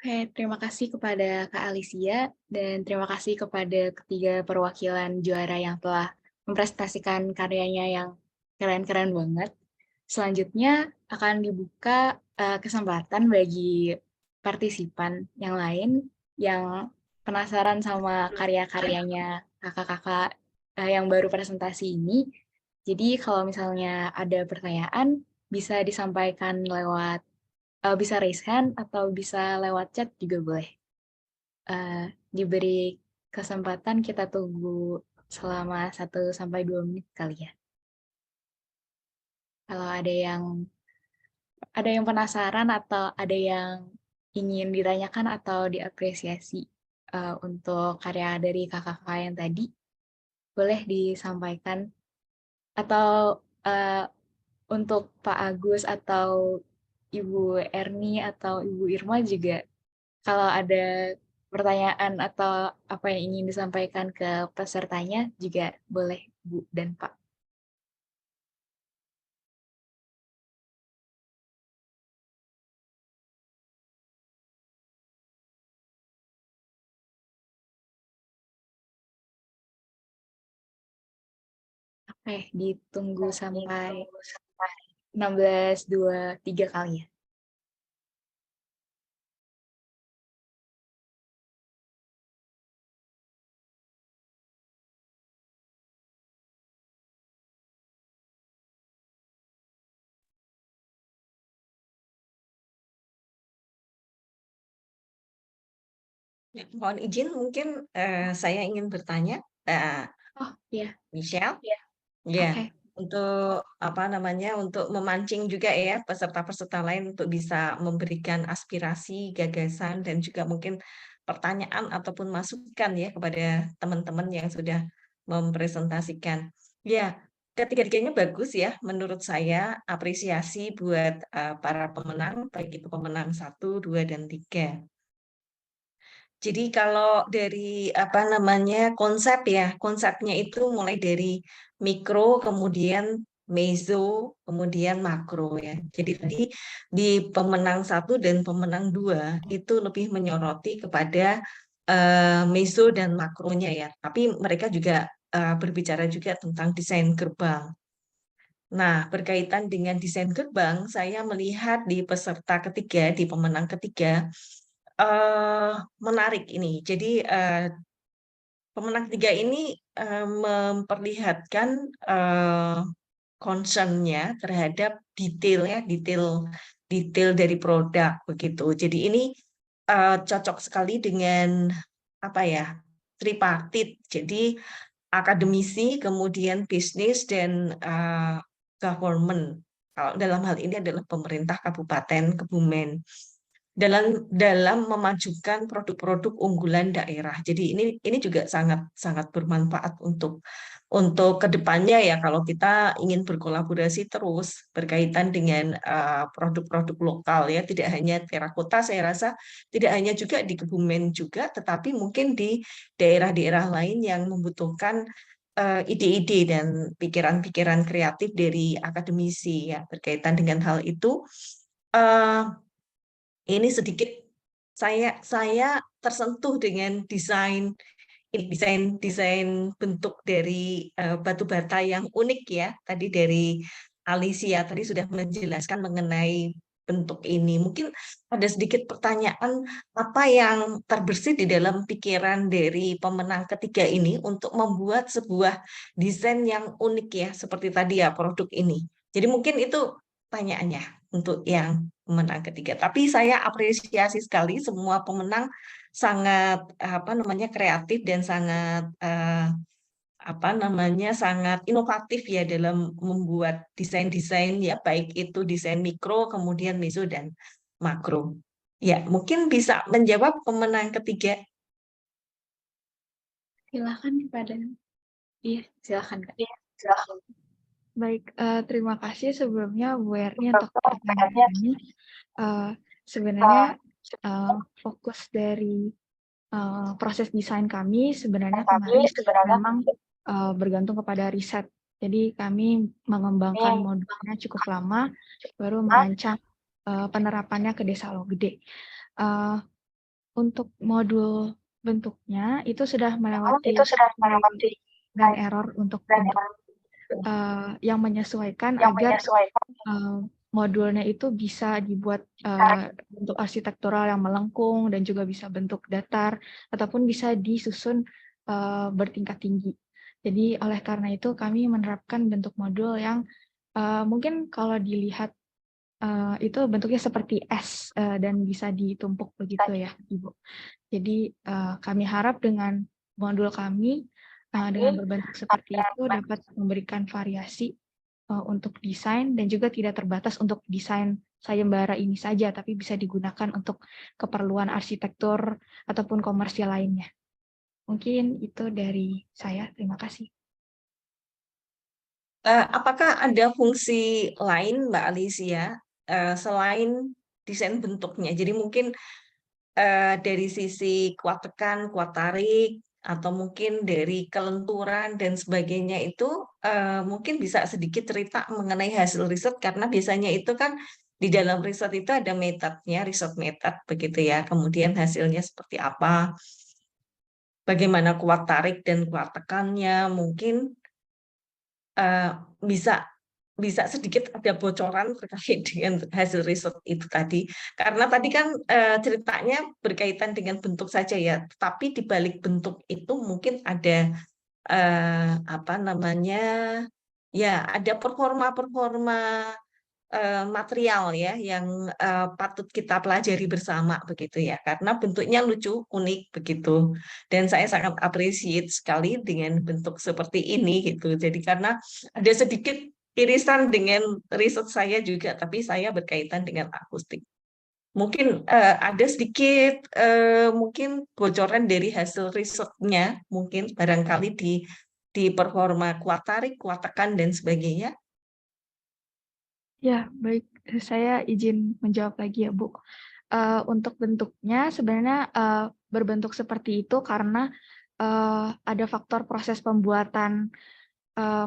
Oke, terima kasih kepada Kak Alicia dan terima kasih kepada ketiga perwakilan juara yang telah mempresentasikan karyanya yang Keren-keren banget. Selanjutnya akan dibuka kesempatan bagi partisipan yang lain yang penasaran sama karya-karyanya kakak-kakak yang baru presentasi ini. Jadi kalau misalnya ada pertanyaan bisa disampaikan lewat bisa raise hand atau bisa lewat chat juga boleh. Diberi kesempatan kita tunggu selama 1-2 menit kali ya. Kalau ada yang penasaran atau ada yang ingin ditanyakan atau diapresiasi untuk karya dari kakak-kakak yang tadi, boleh disampaikan. Atau untuk Pak Agus atau Ibu Erni atau Ibu Irma juga, kalau ada pertanyaan atau apa yang ingin disampaikan ke pesertanya juga boleh Bu dan Pak. Oke, ditunggu sampai 16.23 kali ya. Ya, mohon izin mungkin saya ingin bertanya, Oh iya, Michelle. iya. Ya, Oke. untuk apa namanya, untuk memancing juga ya peserta-peserta lain untuk bisa memberikan aspirasi, gagasan, dan juga mungkin pertanyaan ataupun masukan ya kepada teman-teman yang sudah mempresentasikan. Ya, ketiga-tiganya bagus ya menurut saya, apresiasi buat para pemenang, baik itu pemenang 1, 2, dan 3. Jadi kalau dari apa namanya konsep ya, konsepnya itu mulai dari mikro, kemudian meso, kemudian makro ya. Jadi tadi di pemenang 1 dan pemenang 2 itu lebih menyoroti kepada meso dan makronya ya. Tapi mereka juga berbicara juga tentang desain gerbang. Nah, berkaitan dengan desain gerbang, saya melihat di peserta ketiga, di pemenang ketiga, menarik ini. Jadi pemenang 3 ini memperlihatkan concern-nya terhadap detail ya, detail dari produk begitu. Jadi ini cocok sekali dengan apa ya, tripartit. Jadi akademisi, kemudian bisnis dan government. Kalau dalam hal ini adalah pemerintah Kabupaten Kebumen dalam memajukan produk-produk unggulan daerah. Jadi ini juga sangat sangat bermanfaat untuk kedepannya ya kalau kita ingin berkolaborasi terus berkaitan dengan produk-produk lokal ya, tidak hanya terakota, saya rasa tidak hanya juga di Kebumen juga, tetapi mungkin di daerah-daerah lain yang membutuhkan ide-ide dan pikiran-pikiran kreatif dari akademisi ya berkaitan dengan hal itu. Ini sedikit saya tersentuh dengan desain bentuk dari batu bata yang unik ya. Tadi dari Alicia tadi sudah menjelaskan mengenai bentuk ini. Mungkin ada sedikit pertanyaan apa yang terbersit di dalam pikiran dari pemenang ketiga ini untuk membuat sebuah desain yang unik ya seperti tadi ya produk ini. Jadi mungkin itu pertanyaannya untuk yang pemenang ketiga. Tapi saya apresiasi sekali semua pemenang sangat apa namanya kreatif dan sangat apa namanya sangat inovatif ya dalam membuat desain-desain ya baik itu desain mikro kemudian meso dan makro. Ya, mungkin bisa menjawab pemenang ketiga. Silakan kepada Iya, silakan Kak. Baik, terima kasih sebelumnya Bu Erni untuk pertanyaan ini. Sebenarnya fokus dari proses desain kami sebenarnya kemarin memang bergantung kepada riset. Jadi kami mengembangkan modulnya cukup lama, baru merancang penerapannya ke Desa Logede. Untuk modul bentuknya itu sudah melewati dan error untuk bentuk yang menyesuaikan agar modulnya itu bisa dibuat bentuk arsitektural yang melengkung dan juga bisa bentuk datar ataupun bisa disusun bertingkat tinggi. Jadi oleh karena itu kami menerapkan bentuk modul yang mungkin kalau dilihat itu bentuknya seperti S dan bisa ditumpuk begitu ya, Ibu. Jadi kami harap dengan modul kami dengan berbentuk seperti itu dapat memberikan variasi untuk desain dan juga tidak terbatas untuk desain sayembara ini saja, tapi bisa digunakan untuk keperluan arsitektur ataupun komersial lainnya. Mungkin itu dari saya. Terima kasih. Apakah ada fungsi lain, Mbak Alicia, selain desain bentuknya? Jadi mungkin dari sisi kuat tekan, kuat tarik, atau mungkin dari kelenturan dan sebagainya itu mungkin bisa sedikit cerita mengenai hasil riset, karena biasanya itu kan di dalam riset itu ada metodenya, riset method begitu ya, kemudian hasilnya seperti apa, bagaimana kuat tarik dan kuat tekannya, mungkin bisa sedikit ada bocoran terkait dengan hasil riset itu tadi. Karena tadi kan ceritanya berkaitan dengan bentuk saja ya, tapi di balik bentuk itu mungkin ada apa namanya, ya ada performa material ya yang patut kita pelajari bersama begitu ya, karena bentuknya lucu, unik begitu. Dan saya sangat appreciate sekali dengan bentuk seperti ini gitu. Jadi karena ada sedikit irisan dengan riset saya juga, tapi saya berkaitan dengan akustik. Mungkin ada sedikit mungkin bocoran dari hasil risetnya, mungkin barangkali di performa kuat tarik, kuat tekan dan sebagainya. Ya, baik. Saya izin menjawab lagi ya, Bu. Untuk bentuknya sebenarnya berbentuk seperti itu karena ada faktor proses pembuatan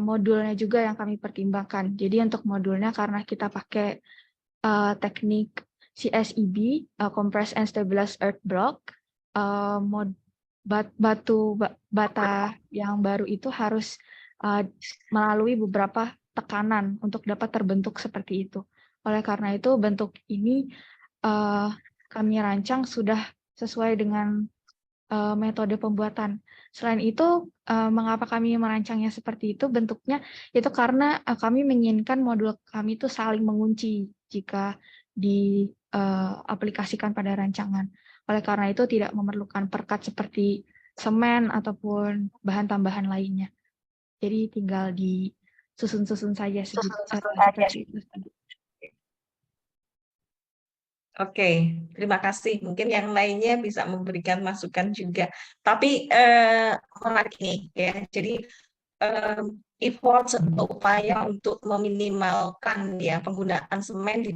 modulnya juga yang kami pertimbangkan. Jadi untuk modulnya karena kita pakai teknik CSEB, Compressed and Stabilized Earth Block, bata yang baru itu harus melalui beberapa tekanan untuk dapat terbentuk seperti itu. Oleh karena itu bentuk ini kami rancang sudah sesuai dengan metode pembuatan. Selain itu, mengapa kami merancangnya seperti itu bentuknya? Itu karena kami menginginkan modul kami itu saling mengunci jika diaplikasikan pada rancangan. Oleh karena itu tidak memerlukan perkat seperti semen ataupun bahan tambahan lainnya. Jadi tinggal disusun-susun saja seperti itu. Oke, terima kasih. Mungkin yang lainnya bisa memberikan masukan juga. Tapi menarik nih ya. Jadi effort atau upaya untuk meminimalkan ya penggunaan semen di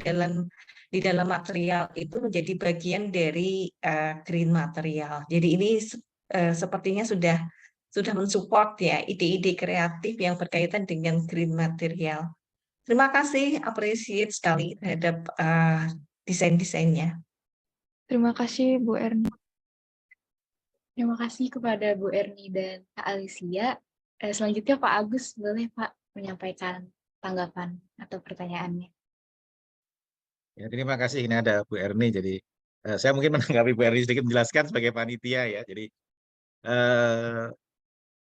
dalam material itu menjadi bagian dari green material. Jadi ini sepertinya sudah mensupport ya ide-ide kreatif yang berkaitan dengan green material. Terima kasih, appreciate sekali terhadap desain-desainnya. Terima kasih Bu Erni. Terima kasih kepada Bu Erni dan Kak Alicia. Selanjutnya Pak Agus, boleh Pak menyampaikan tanggapan atau pertanyaannya? Ya, terima kasih. Ini ada Bu Erni. Jadi saya mungkin menanggapi Bu Erni sedikit menjelaskan sebagai panitia ya. Jadi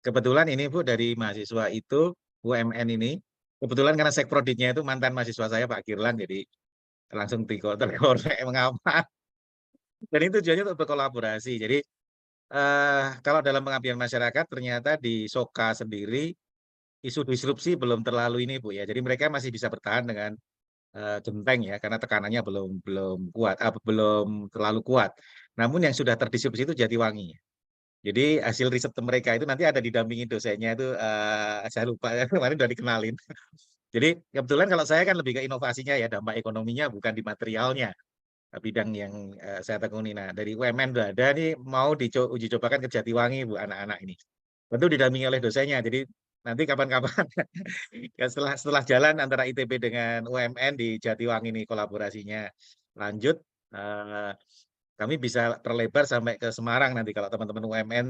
kebetulan ini Bu dari mahasiswa itu UMN ini. Kebetulan karena sekproditnya itu mantan mahasiswa saya Pak Kirlan. Jadi langsung terkorek mengapa. Dan itu tujuannya untuk berkolaborasi. Jadi kalau dalam pengabdian masyarakat ternyata di Soka sendiri isu disrupsi belum terlalu ini Bu ya. Jadi mereka masih bisa bertahan dengan genteng ya karena tekanannya belum kuat, belum terlalu kuat. Namun yang sudah terdisrupsi itu Jatiwangi. Jadi hasil riset mereka itu nanti ada didampingi dosennya itu saya lupa ya kemarin udah dikenalin. Jadi kebetulan kalau saya kan lebih ke inovasinya ya dampak ekonominya bukan di materialnya. Bidang yang saya tekuni. Nah, dari UMN udah ada nih mau uji cobakan ke Jatiwangi Bu anak-anak ini. Tentu didampingi oleh dosennya. Jadi nanti kapan-kapan ya setelah jalan antara ITB dengan UMN di Jatiwangi ini kolaborasinya lanjut kami bisa terlebar sampai ke Semarang nanti kalau teman-teman UMN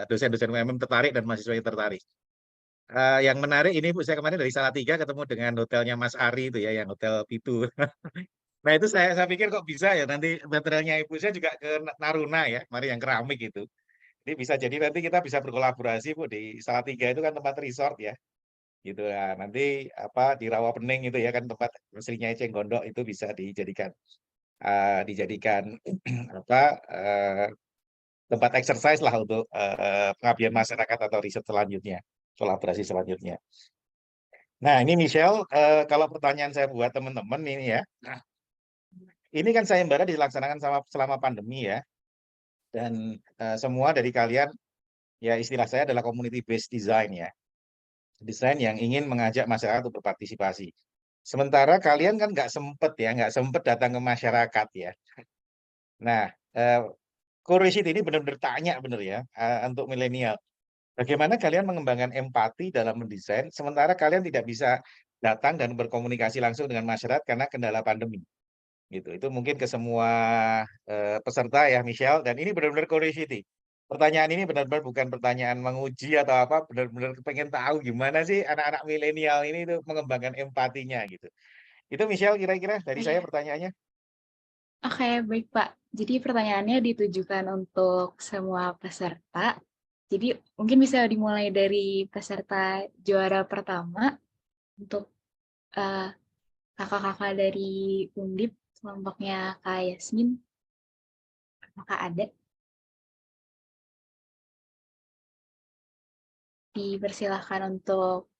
dosen-dosen UMN tertarik dan mahasiswa yang tertarik. Yang menarik ini Bu, saya kemarin dari Salatiga ketemu dengan hotelnya Mas Ari itu ya, yang hotel Pitu. Nah itu saya pikir kok bisa ya nanti materialnya Ibu saya juga ke Naruna ya, mari yang keramik itu. Jadi bisa jadi nanti kita bisa berkolaborasi Bu di Salatiga itu kan tempat resort ya, gitu ya. Nanti apa di Rawapening itu ya kan tempat aslinya Eceng Gondok itu bisa dijadikan apa tempat exercise lah untuk pengabdian masyarakat atau riset selanjutnya, kolaborasi selanjutnya. Nah ini Michelle, kalau pertanyaan saya buat teman-teman ini ya, ini kan sayembara dilaksanakan selama pandemi ya, dan semua dari kalian ya istilah saya adalah community based design ya, desain yang ingin mengajak masyarakat untuk berpartisipasi. Sementara kalian kan nggak sempet datang ke masyarakat ya. Nah, Curiosity ini benar-benar tanya benar ya untuk milenial. Bagaimana kalian mengembangkan empati dalam mendesain, sementara kalian tidak bisa datang dan berkomunikasi langsung dengan masyarakat karena kendala pandemi. Gitu. Itu mungkin ke semua peserta ya, Michelle. Dan ini benar-benar curiosity. Pertanyaan ini benar-benar bukan pertanyaan menguji atau apa, benar-benar pengen tahu gimana sih anak-anak milenial ini itu mengembangkan empatinya gitu. Itu Michelle kira-kira dari saya pertanyaannya. Oke, baik Pak. Jadi pertanyaannya ditujukan untuk semua peserta. Jadi mungkin bisa dimulai dari peserta juara pertama untuk kakak-kakak dari Undip, kelompoknya Kak Yasmin. Apakah ada? Dipersilahkan untuk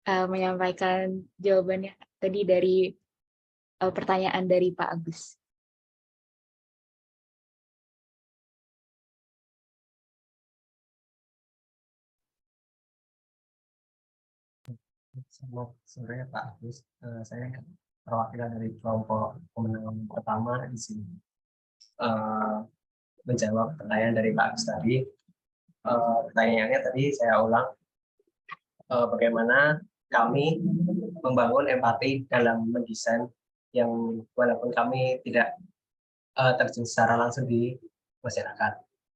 menyampaikan jawabannya tadi dari pertanyaan dari Pak Agus. Selamat sore Pak Agus. Saya perwakilan dari kelompok pemenang pertama di sini. Menjawab pertanyaan dari Pak Agus tadi. Pertanyaannya tadi saya ulang. Bagaimana kami membangun empati dalam mendesain yang walaupun kami tidak terjun secara langsung di masyarakat.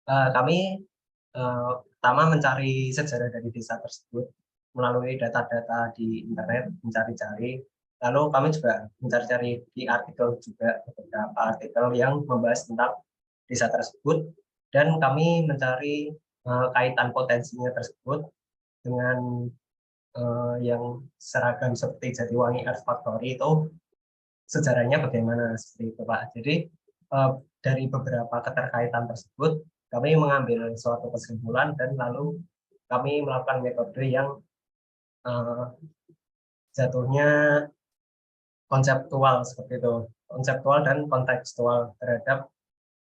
Kami pertama mencari sejarah dari desa tersebut melalui data-data di internet, mencari-cari. Lalu kami juga mencari-cari di artikel juga, beberapa artikel yang membahas tentang desa tersebut, dan kami mencari kaitan potensinya tersebut dengan yang seragam seperti Jatiwangi Art Factory itu sejarahnya bagaimana seperti itu Pak. Jadi dari beberapa keterkaitan tersebut kami mengambil suatu kesimpulan dan lalu kami melakukan metode yang jatuhnya konseptual seperti itu, konseptual dan kontekstual terhadap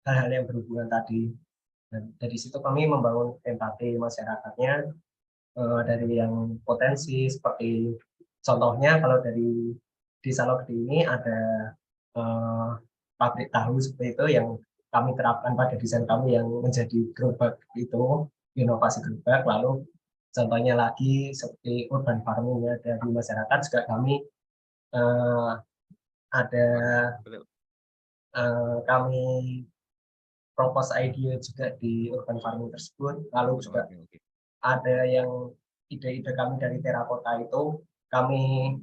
hal-hal yang berhubungan tadi. Dan dari situ kami membangun empati masyarakatnya dari yang potensi seperti contohnya kalau dari di Salogede ini ada pabrik tahu seperti itu yang kami terapkan pada desain kami yang menjadi gerobak itu, inovasi gerobak. Lalu contohnya lagi seperti urban farming ya, dari masyarakat juga kami ada kami propose idea juga di urban farming tersebut. Lalu juga ada yang ide-ide kami dari terakota itu kami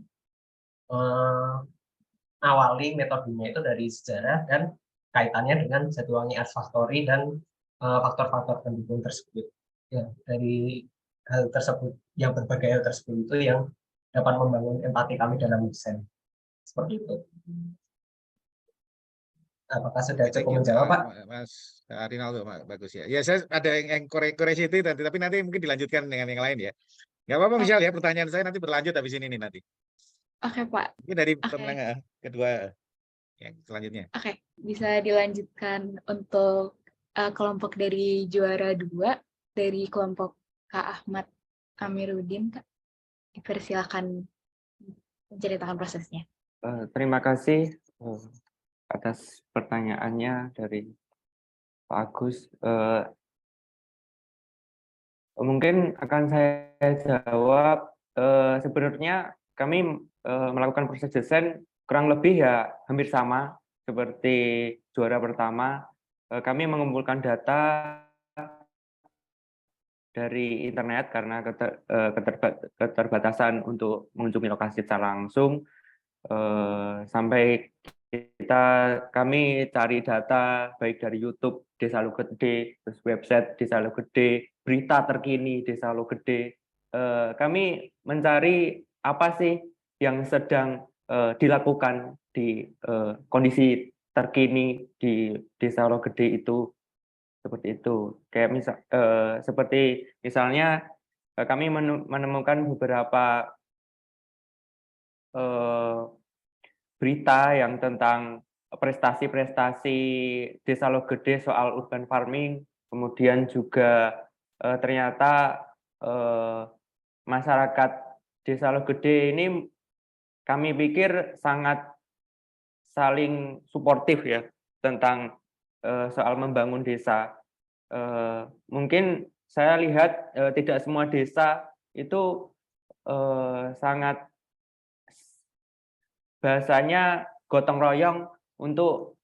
awali metodenya itu dari sejarah dan kaitannya dengan Jatiwangi Art Factory dan faktor-faktor pendukung tersebut. Ya, dari hal tersebut, yang berbagai hal tersebut itu yang dapat membangun empati kami dalam desain. Seperti itu. Apakah sudah cukup menjawab, Pak? Mas Rinaldo, bagus ya. Ya, saya ada yang koreksi itu nanti, tapi nanti mungkin dilanjutkan dengan yang lain ya. Nggak apa-apa, Michelle ya. Pertanyaan saya nanti berlanjut habis ini nih nanti. Oke, Pak. Ini dari pemenang kedua yang selanjutnya. Oke, bisa dilanjutkan untuk kelompok dari juara 2 dari kelompok Kak Ahmad Amiruddin, Kak. Dipersilakan menceritakan prosesnya. Terima kasih atas pertanyaannya dari Pak Agus. Mungkin akan saya jawab. Sebenarnya kami melakukan proses desain kurang lebih ya hampir sama seperti juara pertama. Kami mengumpulkan data dari internet karena keterbatasan untuk mengunjungi lokasi secara langsung, sampai kami cari data baik dari YouTube Desa Logede, terus website Desa Logede, berita terkini Desa Logede. Kami mencari apa sih yang sedang dilakukan di kondisi terkini di Desa Logede itu, seperti itu. Kayak seperti misalnya kami menemukan beberapa berita yang tentang prestasi-prestasi Desa Logede soal urban farming, kemudian juga ternyata masyarakat Desa Logede ini kami pikir sangat saling suportif ya tentang soal membangun desa. Mungkin saya lihat tidak semua desa itu sangat bahasanya gotong royong untuk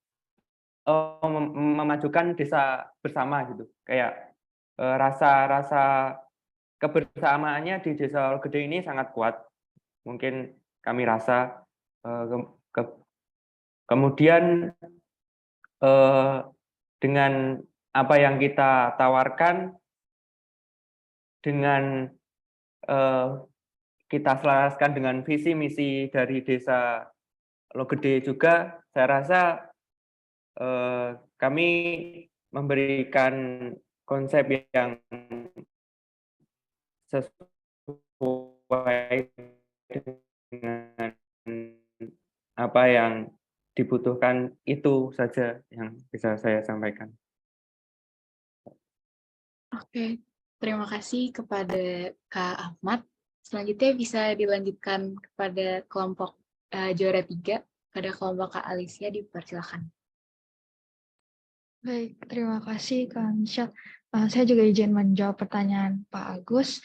memajukan desa bersama gitu. Kayak rasa kebersamaannya di Desa Logede ini sangat kuat. Mungkin kami rasa kemudian dengan apa yang kita tawarkan, dengan kita selaraskan dengan visi misi dari Desa Logede juga, saya rasa kami memberikan konsep yang sesuai dengan apa yang dibutuhkan, itu saja yang bisa saya sampaikan. Oke, terima kasih kepada Kak Ahmad. Selanjutnya bisa dilanjutkan kepada kelompok juara 3, pada kelompok Kak Alicia, dipersilakan. Baik, terima kasih Kak Michelle. Saya juga izin menjawab pertanyaan Pak Agus.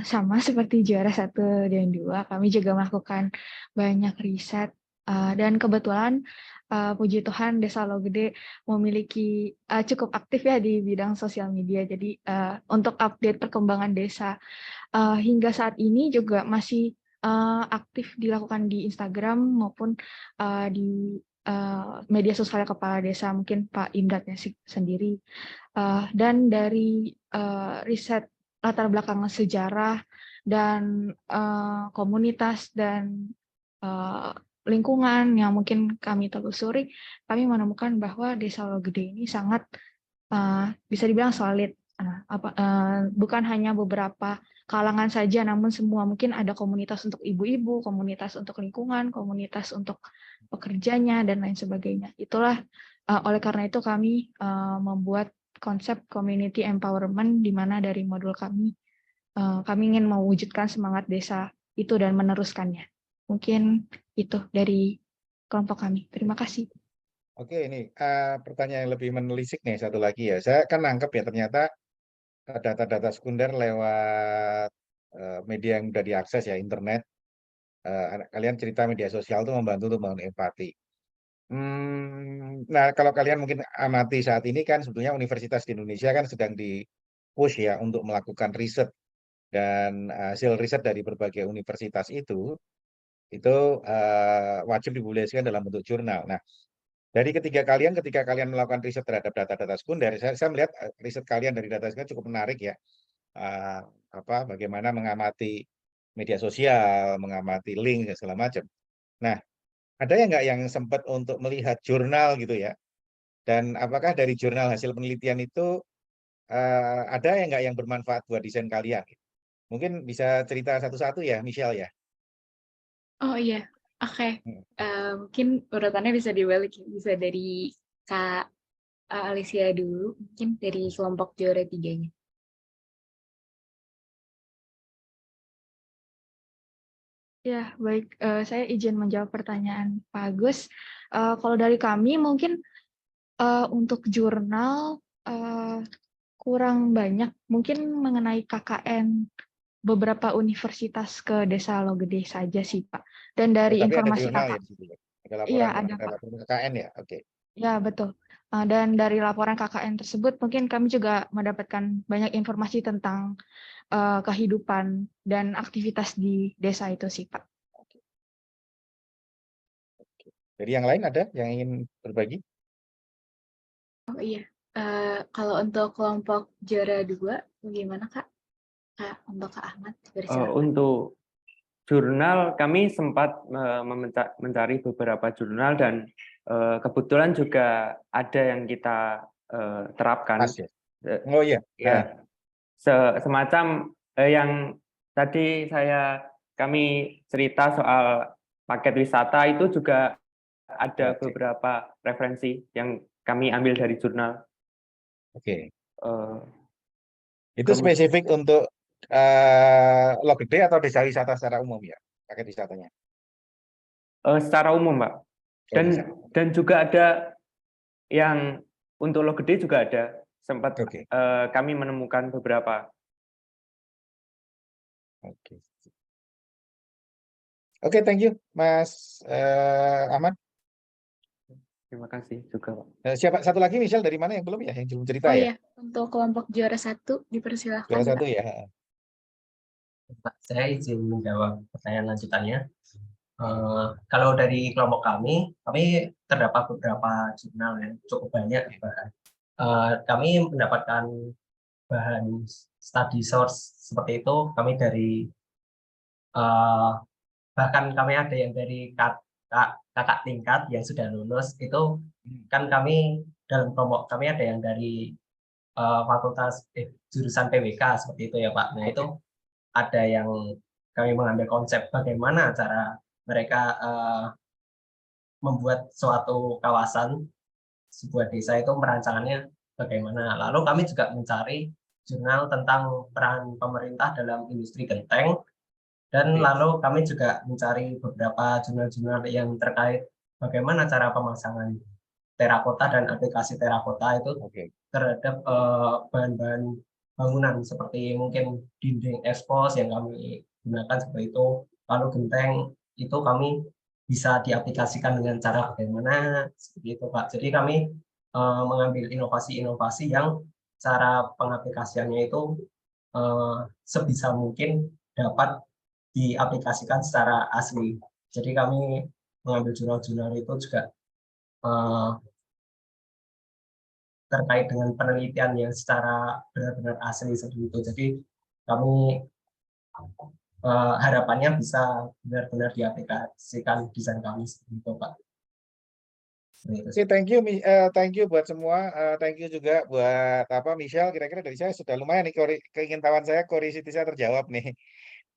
Sama seperti juara 1 dan 2, kami juga melakukan banyak riset. Dan kebetulan puji Tuhan Desa Logede memiliki cukup aktif ya di bidang sosial media. Jadi untuk update perkembangan desa hingga saat ini juga masih aktif dilakukan di Instagram maupun di media sosial kepala desa, mungkin Pak Imdatnya sendiri. Dan dari riset latar belakang sejarah dan komunitas dan lingkungan yang mungkin kami telusuri, kami menemukan bahwa Desa Logede ini sangat bisa dibilang solid. Bukan hanya beberapa kalangan saja, namun semua. Mungkin ada komunitas untuk ibu-ibu, komunitas untuk lingkungan, komunitas untuk pekerjanya, dan lain sebagainya. Itulah oleh karena itu kami membuat konsep community empowerment, di mana dari modul kami ingin mewujudkan semangat desa itu dan meneruskannya. Mungkin itu dari kelompok kami. Terima kasih. Oke, ini pertanyaan yang lebih menelisik nih, satu lagi ya. Saya kan nangkep ya, ternyata data-data sekunder lewat media yang mudah diakses ya, internet. Kalian cerita media sosial itu membantu untuk membangun empati. Nah, kalau kalian mungkin amati saat ini kan sebetulnya universitas di Indonesia kan sedang di-push ya untuk melakukan riset, dan hasil riset dari berbagai universitas itu wajib dipublikasikan dalam bentuk jurnal. Nah, dari ketika kalian melakukan riset terhadap data-data sekunder, saya melihat riset kalian dari data sekunder cukup menarik ya. Bagaimana mengamati media sosial, mengamati link dan segala macam. Nah, ada yang nggak yang sempat untuk melihat jurnal gitu ya? Dan apakah dari jurnal hasil penelitian itu ada yang nggak yang bermanfaat buat desain kalian? Mungkin bisa cerita satu-satu ya, Michelle ya. Oh iya, oke. Mungkin urutannya bisa dibalik, bisa dari Kak Alicia dulu, mungkin dari kelompok juara 3-nya. Ya, baik. Saya izin menjawab pertanyaan Pak Agus. Kalau dari kami mungkin untuk jurnal kurang banyak, mungkin mengenai KKN beberapa universitas ke Desa Logede saja sih, Pak. Dan dari Tapi ada informasi jurnal ya kakak, di situ ya? Ada laporan iya ya? ada, Ada Pak. laporan KKN ya? Oke. Ya, betul. Dan dari laporan KKN tersebut mungkin kami juga mendapatkan banyak informasi tentang kehidupan dan aktivitas di desa itu sih, Pak. Dari yang lain ada yang ingin berbagi? Oh iya, kalau untuk kelompok juara 2, bagaimana Kak? Untuk Kak Ahmad, dipersilakan. Untuk jurnal kami sempat mencari beberapa jurnal dan kebetulan juga ada yang kita terapkan. Pas ya? Oh iya, ya. Semacam yang tadi kami cerita soal paket wisata itu juga ada Oke. beberapa referensi yang kami ambil dari jurnal. Oke. Eh, Itu Kemudian- spesifik untuk Logede atau desa wisata secara umum ya, paket wisatanya? secara umum, Pak. Dan juga ada yang untuk Logede juga ada. Sempat Oke. kami menemukan beberapa. Oke. Oke, thank you, Mas Ahmad. Terima kasih juga, Pak. Siapa satu lagi, Michelle, dari mana yang belum ya, yang belum cerita Oh ya? iya, untuk kelompok juara 1 dipersilakan. Juara Kak. 1 ya. Pak, saya izin menjawab pertanyaan lanjutannya. Kalau dari kelompok kami terdapat beberapa jurnal yang cukup banyak bahan. Kami mendapatkan bahan study source seperti itu. Kami dari bahkan kami ada yang dari kakak tingkat yang sudah lulus itu kan kami dalam kelompok kami ada yang dari fakultas jurusan PWK seperti itu ya Pak. Nah itu ada yang kami mengambil konsep bagaimana cara mereka membuat suatu kawasan, sebuah desa itu merancangannya bagaimana. Lalu kami juga mencari jurnal tentang peran pemerintah dalam industri genteng, dan lalu kami juga mencari beberapa jurnal-jurnal yang terkait bagaimana cara pemasangan terakota dan aplikasi terakota itu terhadap bahan-bahan bangunan seperti mungkin dinding expose yang kami gunakan seperti itu, lalu genteng itu kami bisa diaplikasikan dengan cara bagaimana seperti itu Pak. Jadi kami mengambil inovasi-inovasi yang cara pengaplikasiannya itu sebisa mungkin dapat diaplikasikan secara asli. Jadi kami mengambil jurnal-jurnal itu juga terkait dengan penelitian yang secara benar-benar asli seperti itu. Jadi kami harapannya bisa benar-benar diaplikasikan desain kami seperti itu, Pak. Oke, thank you buat semua. Thank you juga buat Michelle. Kira-kira dari saya sudah lumayan nih keingintahuan saya, curiosity saya terjawab nih.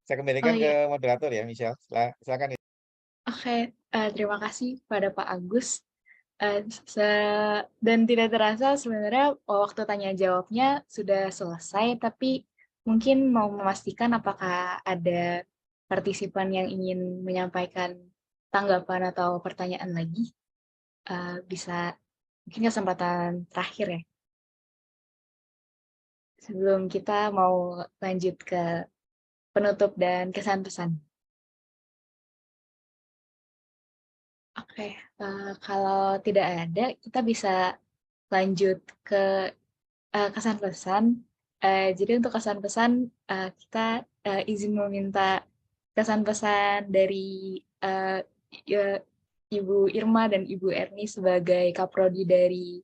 Saya kembalikan ke moderator ya, Michelle. Silakan. Oke, terima kasih pada Pak Agus. Dan tidak terasa sebenarnya waktu tanya jawabnya sudah selesai, tapi mungkin mau memastikan apakah ada partisipan yang ingin menyampaikan tanggapan atau pertanyaan lagi. Bisa mungkin kesempatan terakhir ya. Sebelum kita mau lanjut ke penutup dan kesan pesan. Oke, kalau tidak ada, kita bisa lanjut ke kesan pesan. Jadi untuk kesan pesan, kita izin meminta kesan pesan dari Ibu Irma dan Ibu Erni sebagai Kaprodi dari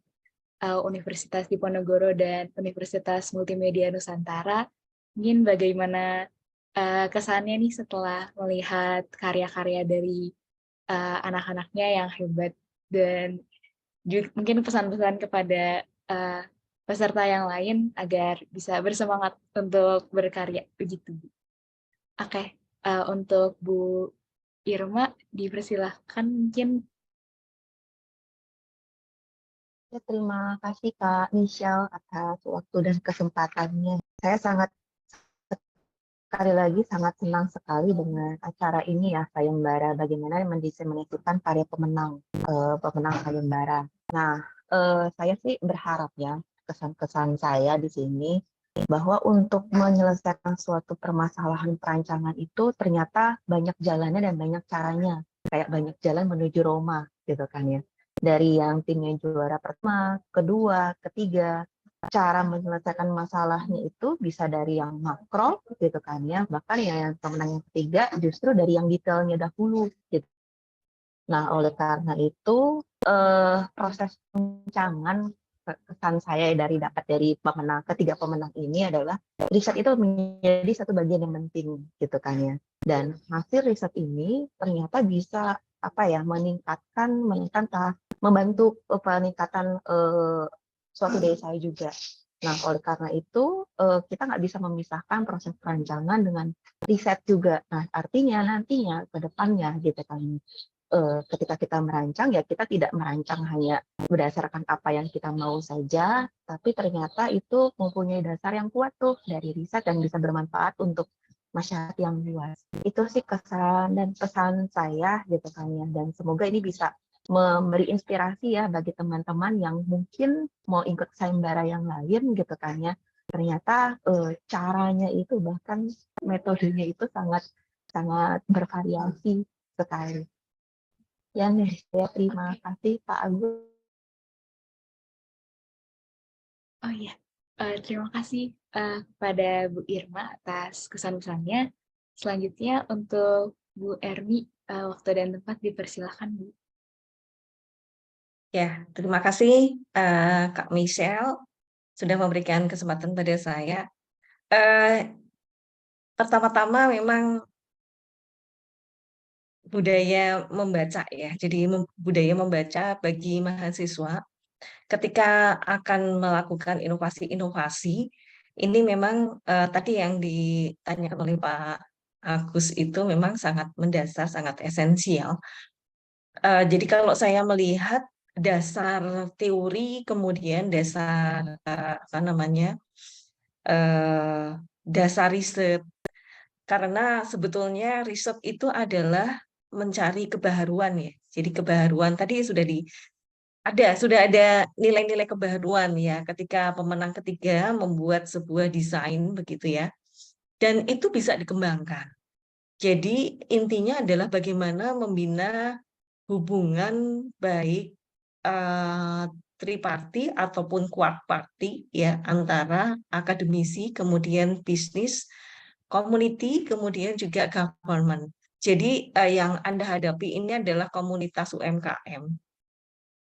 Universitas Diponegoro dan Universitas Multimedia Nusantara. Mungkin bagaimana kesannya nih setelah melihat karya-karya dari anak-anaknya yang hebat, dan juga mungkin pesan-pesan kepada peserta yang lain agar bisa bersemangat untuk berkarya begitu. Oke, untuk Bu Irma dipersilahkan mungkin. Terima kasih Kak Michelle atas waktu dan kesempatannya. Saya sekali lagi sangat senang sekali dengan acara ini ya, Sayembara, bagaimana mendiseminasikan karya pemenang Sayembara. Nah, saya sih berharap ya, kesan-kesan saya di sini bahwa untuk menyelesaikan suatu permasalahan perancangan itu ternyata banyak jalannya dan banyak caranya, kayak banyak jalan menuju Roma gitu kan ya. dari yang timnya juara pertama, kedua, ketiga. Cara menyelesaikan masalahnya itu bisa dari yang makro gitu kan ya, bahkan yang pemenang yang ketiga justru dari yang detailnya dahulu gitu. Nah, oleh karena itu proses perancangan, kesan saya dari ketiga pemenang ini adalah riset itu menjadi satu bagian yang penting gitu kan ya. Dan hasil riset ini ternyata bisa membantu peningkatan suatu desa juga. Nah, oleh karena itu kita nggak bisa memisahkan proses perancangan dengan riset juga. Nah, artinya nantinya ke depannya gitu kan, ketika kita merancang ya kita tidak merancang hanya berdasarkan apa yang kita mau saja, tapi ternyata itu mempunyai dasar yang kuat tuh dari riset dan bisa bermanfaat untuk masyarakat yang luas. Itu sih kesan dan pesan saya gitu kan ya, dan semoga ini bisa memberi inspirasi ya bagi teman-teman yang mungkin mau ikut sayembara yang lain gitu kan ya. Ternyata caranya itu bahkan metodenya itu sangat sangat bervariasi sekali. Ya nih, saya terima kasih Pak Agus. Oh iya, terima kasih kepada Bu Irma atas kesan-kesannya. Selanjutnya untuk Bu Erni, waktu dan tempat dipersilahkan, Bu. Ya, terima kasih Kak Michelle sudah memberikan kesempatan pada saya. Pertama-tama memang budaya membaca ya. Jadi budaya membaca bagi mahasiswa ketika akan melakukan inovasi-inovasi, ini memang tadi yang ditanyakan oleh Pak Agus itu memang sangat mendasar, sangat esensial. Jadi kalau saya melihat dasar teori, kemudian dasar dasar riset, karena sebetulnya riset itu adalah mencari kebaharuan ya. Jadi kebaharuan tadi sudah ada nilai-nilai kebaharuan ya ketika pemenang ketiga membuat sebuah desain begitu ya. Dan itu bisa dikembangkan. Jadi intinya adalah bagaimana membina hubungan baik triparty ataupun quadparty ya antara akademisi, kemudian bisnis, community, kemudian juga government. Jadi yang Anda hadapi ini adalah komunitas UMKM.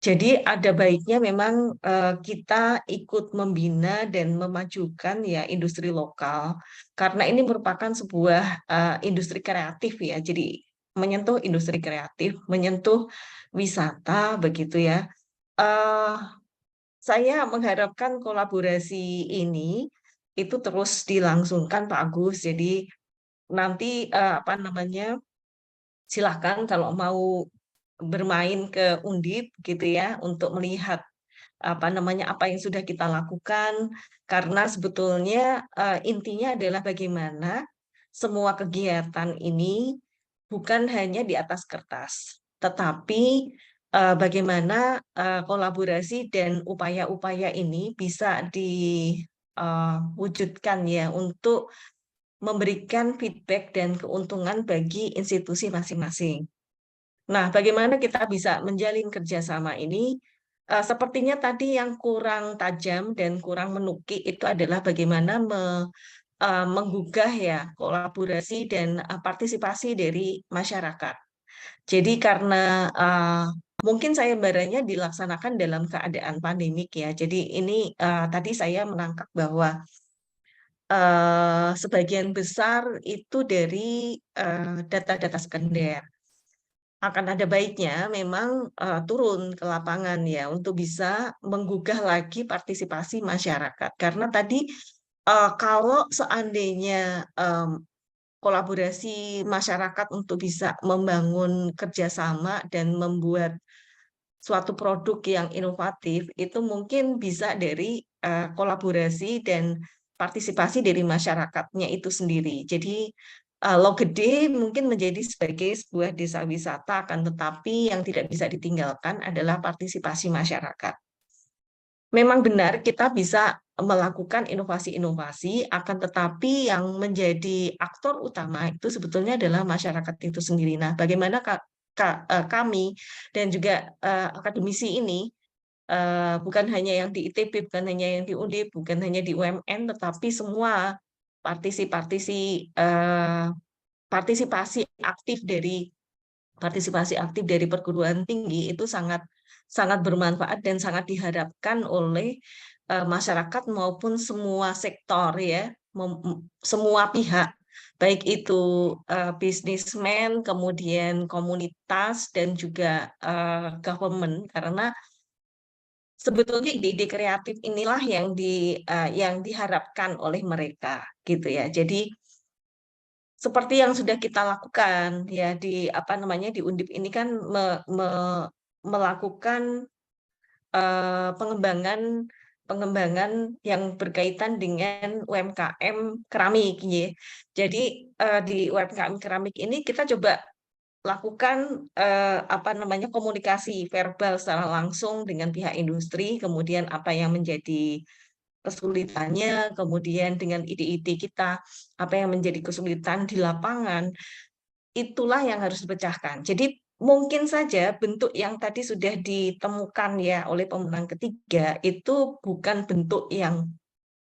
Jadi ada baiknya memang kita ikut membina dan memajukan ya industri lokal karena ini merupakan sebuah industri kreatif ya. Jadi menyentuh industri kreatif, menyentuh wisata begitu ya. Saya mengharapkan kolaborasi ini itu terus dilangsungkan Pak Agus. Jadi nanti silahkan kalau mau bermain ke Undip gitu ya untuk melihat apa yang sudah kita lakukan, karena sebetulnya intinya adalah bagaimana semua kegiatan ini bukan hanya di atas kertas, tetapi bagaimana kolaborasi dan upaya-upaya ini bisa diwujudkan ya untuk memberikan feedback dan keuntungan bagi institusi masing-masing. Nah, bagaimana kita bisa menjalin kerjasama ini? Sepertinya tadi yang kurang tajam dan kurang menukik itu adalah bagaimana menggugah ya kolaborasi dan partisipasi dari masyarakat. Jadi karena mungkin sayembaranya dilaksanakan dalam keadaan pandemik ya. Jadi ini tadi saya menangkap bahwa sebagian besar itu dari data-data sekunder. Akan ada baiknya memang turun ke lapangan ya untuk bisa menggugah lagi partisipasi masyarakat. Karena tadi kalau seandainya kolaborasi masyarakat untuk bisa membangun kerjasama dan membuat suatu produk yang inovatif, itu mungkin bisa dari kolaborasi dan partisipasi dari masyarakatnya itu sendiri. Jadi Logede mungkin menjadi sebagai sebuah desa wisata, akan tetapi yang tidak bisa ditinggalkan adalah partisipasi masyarakat. Memang benar kita bisa melakukan inovasi-inovasi, akan tetapi yang menjadi aktor utama itu sebetulnya adalah masyarakat itu sendiri. Nah, bagaimana kami dan juga akademisi ini, bukan hanya yang di ITB, bukan hanya yang di Undip, bukan hanya di UMN, tetapi semua partisipasi aktif dari perguruan tinggi itu sangat sangat bermanfaat dan sangat diharapkan oleh masyarakat maupun semua sektor ya, semua pihak, baik itu bisnismen, kemudian komunitas dan juga government, karena sebetulnya ide-ide kreatif inilah yang diharapkan oleh mereka gitu ya. Jadi seperti yang sudah kita lakukan ya di di Undip ini kan melakukan pengembangan yang berkaitan dengan UMKM keramik ya. Jadi di UMKM keramik ini kita coba lakukan komunikasi verbal secara langsung dengan pihak industri, kemudian apa yang menjadi kesulitannya, kemudian dengan ide-ide kita apa yang menjadi kesulitan di lapangan, itulah yang harus dipecahkan. Jadi mungkin saja bentuk yang tadi sudah ditemukan ya oleh pemenang ketiga itu bukan bentuk yang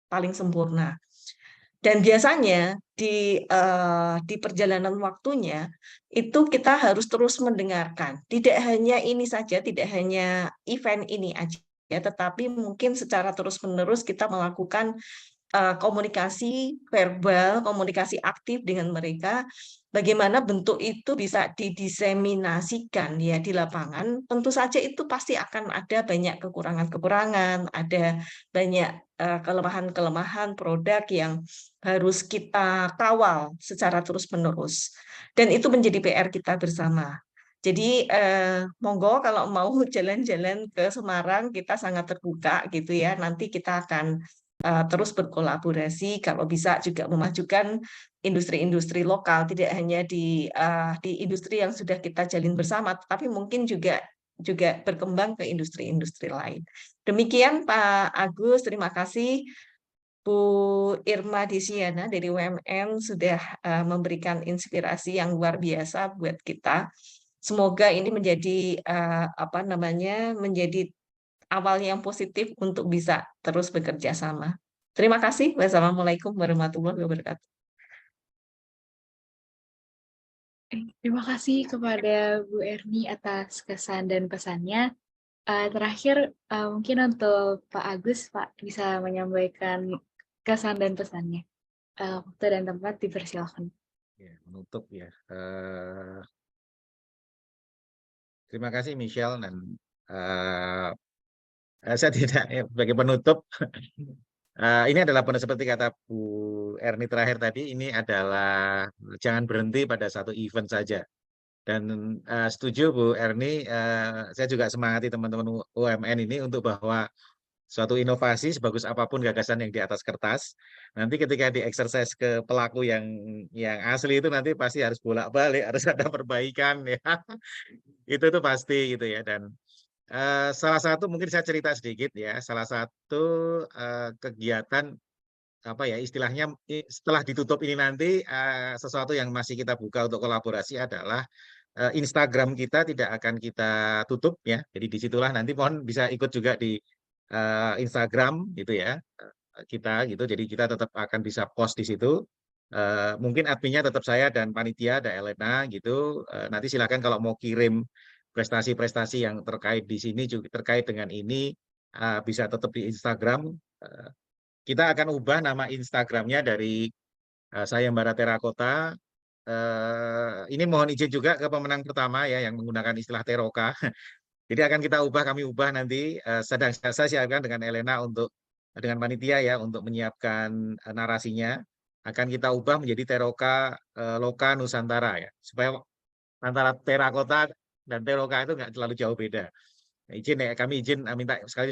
paling sempurna. Dan biasanya di perjalanan waktunya itu kita harus terus mendengarkan. Tidak hanya ini saja, tidak hanya event ini aja, tetapi mungkin secara terus-menerus kita melakukan komunikasi verbal, komunikasi aktif dengan mereka. Bagaimana bentuk itu bisa didiseminasikan ya di lapangan. Tentu saja itu pasti akan ada banyak kekurangan-kekurangan, ada banyak kelemahan-kelemahan produk yang harus kita kawal secara terus-menerus. Dan itu menjadi PR kita bersama. Jadi monggo kalau mau jalan-jalan ke Semarang, kita sangat terbuka gitu ya. Nanti kita akan terus berkolaborasi, kalau bisa juga memajukan industri-industri lokal, tidak hanya di industri yang sudah kita jalin bersama, tapi mungkin juga berkembang ke industri-industri lain. Demikian Pak Agus, terima kasih. Bu Irma Desiana dari UMN sudah memberikan inspirasi yang luar biasa buat kita. Semoga ini menjadi menjadi awal yang positif untuk bisa terus bekerja sama. Terima kasih. Wassalamualaikum warahmatullahi wabarakatuh. Terima kasih kepada Bu Erni atas kesan dan pesannya. Terakhir, mungkin untuk Pak Agus, Pak bisa menyampaikan kesan dan pesannya. Waktu dan tempat dipersilakan. Ya, menutup ya. Terima kasih Michelle dan saya tidak sebagai penutup. Ini adalah benar seperti kata Bu Erni terakhir tadi, ini adalah jangan berhenti pada satu event saja. Dan setuju Bu Erni, saya juga semangati teman-teman UMN ini untuk bahwa suatu inovasi sebagus apapun gagasan yang di atas kertas, nanti ketika di-exercise ke pelaku yang asli itu nanti pasti harus bolak-balik, harus ada perbaikan ya. Itu pasti gitu ya. Dan salah satu mungkin saya cerita sedikit ya, salah satu kegiatan apa ya istilahnya setelah ditutup ini nanti sesuatu yang masih kita buka untuk kolaborasi adalah Instagram kita tidak akan kita tutup ya. Jadi disitulah nanti mohon bisa ikut juga di Instagram gitu ya kita gitu. Jadi kita tetap akan bisa post di situ. Mungkin adminnya tetap saya dan panitia ada Elena gitu. Nanti silakan kalau mau kirim prestasi-prestasi yang terkait di sini juga terkait dengan ini bisa tetap di Instagram. Kita akan ubah nama Instagramnya dari Sayembara Terakota. Ini mohon izin juga ke pemenang pertama ya yang menggunakan istilah Teroka. Jadi akan kami ubah nanti. Sedang saya siapkan dengan Elena dengan panitia ya untuk menyiapkan narasinya. Akan kita ubah menjadi Teroka Loka Nusantara ya, supaya antara terakota dan teroka itu nggak terlalu jauh beda. Kami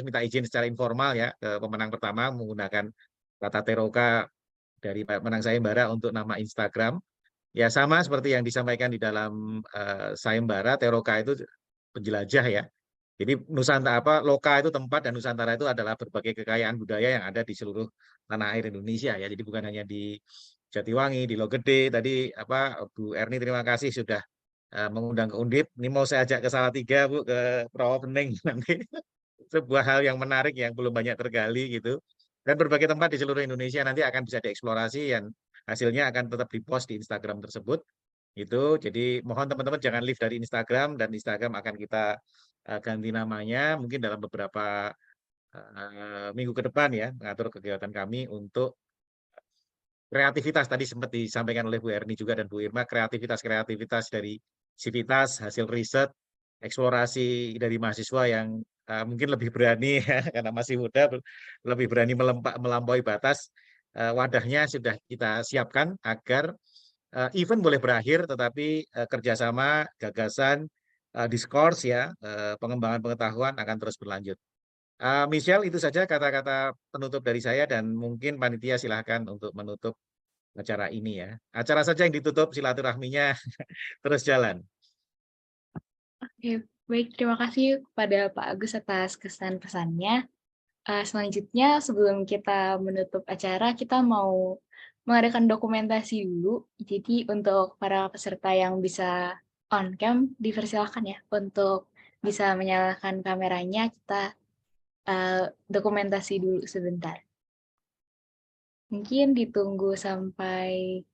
minta izin secara informal ya ke pemenang pertama menggunakan kata teroka dari pemenang sayembara untuk nama Instagram. Ya sama seperti yang disampaikan di dalam sayembara, teroka itu penjelajah ya. Jadi Nusantara loka itu tempat dan Nusantara itu adalah berbagai kekayaan budaya yang ada di seluruh tanah air Indonesia ya. Jadi bukan hanya di Jatiwangi, di Logede tadi Bu Erni terima kasih sudah mengundang ke Undip. Ini mau saya ajak ke Salatiga, Bu, ke Prowening nanti. Sebuah hal yang menarik yang belum banyak tergali gitu. Dan berbagai tempat di seluruh Indonesia nanti akan bisa dieksplorasi dan hasilnya akan tetap dipost di Instagram tersebut. Itu jadi mohon teman-teman jangan leave dari Instagram, dan Instagram akan kita ganti namanya mungkin dalam beberapa minggu ke depan ya, mengatur kegiatan kami untuk kreativitas. Tadi sempat disampaikan oleh Bu Erni juga dan Bu Irma, kreativitas dari sivitas, hasil riset, eksplorasi dari mahasiswa yang mungkin lebih berani ya, karena masih muda, lebih berani melampaui batas. Wadahnya sudah kita siapkan agar event boleh berakhir, tetapi kerjasama, gagasan, diskurs ya, pengembangan pengetahuan akan terus berlanjut. Michelle, itu saja kata-kata penutup dari saya, dan mungkin panitia silahkan untuk menutup acara ini ya. Acara saja yang ditutup, silaturahminya terus jalan. Oke, baik. Terima kasih kepada Pak Agus atas kesan-pesannya. Selanjutnya, sebelum kita menutup acara, kita mau mengadakan dokumentasi dulu. Jadi untuk para peserta yang bisa on cam, dipersilakan ya untuk bisa menyalakan kameranya. Kita dokumentasi dulu sebentar. Mungkin ditunggu sampai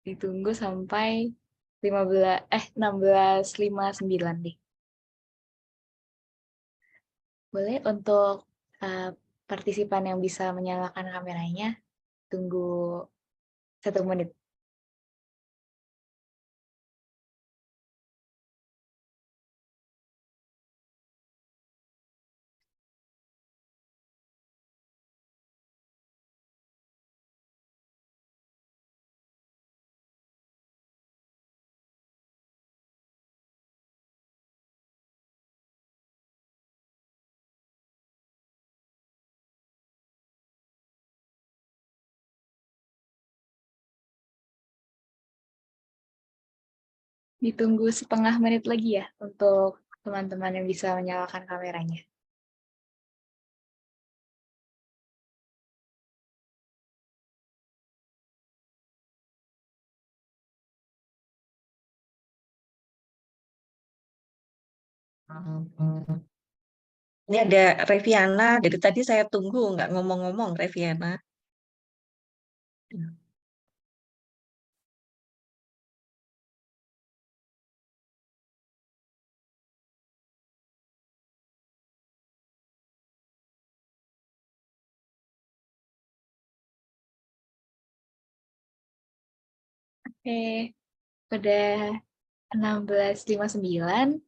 16:59 deh. Boleh untuk partisipan yang bisa menyalakan kameranya, tunggu 1 menit. Ditunggu setengah menit lagi ya untuk teman-teman yang bisa menyalakan kameranya. Ini ada Reviana, dari tadi saya tunggu nggak ngomong-ngomong Reviana. Oke, pada 16:59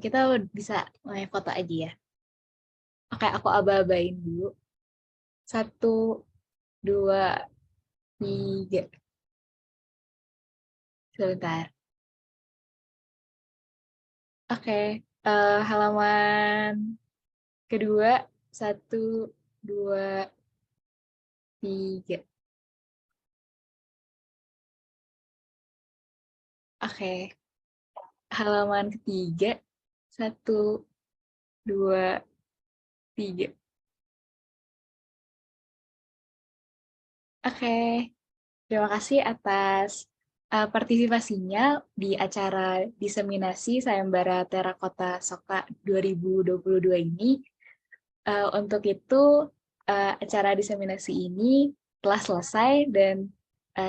kita bisa mulai foto aja ya. Oke, aku aba-abain dulu. 1, 2, 3. Sebentar. Oke, halaman kedua, 1, 2, 3. Oke, halaman ketiga, 1, 2, 3. Oke, terima kasih atas partisipasinya di acara diseminasi Sayembara Terakota Soka 2022 ini. Untuk itu, acara diseminasi ini telah selesai dan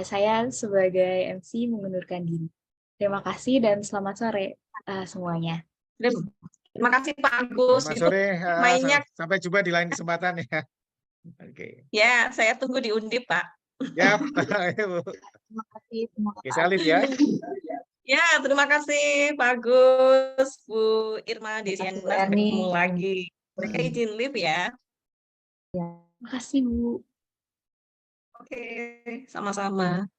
saya sebagai MC mengundurkan diri. Terima kasih dan selamat sore semuanya. Terima kasih Pak Agus. Selamat sore, mainnya sampai jumpa di lain kesempatan ya. Oke. Ya, saya tunggu di Undip, Pak. Ya, Terima kasih semua. Oke, salib ya. Ya, terima kasih Pak Agus, Bu Irma, Desiana, Bu sampai Erni. ketemu lagi. Mereka izin live ya. Ya. Terima kasih, Bu. Oke, sama-sama.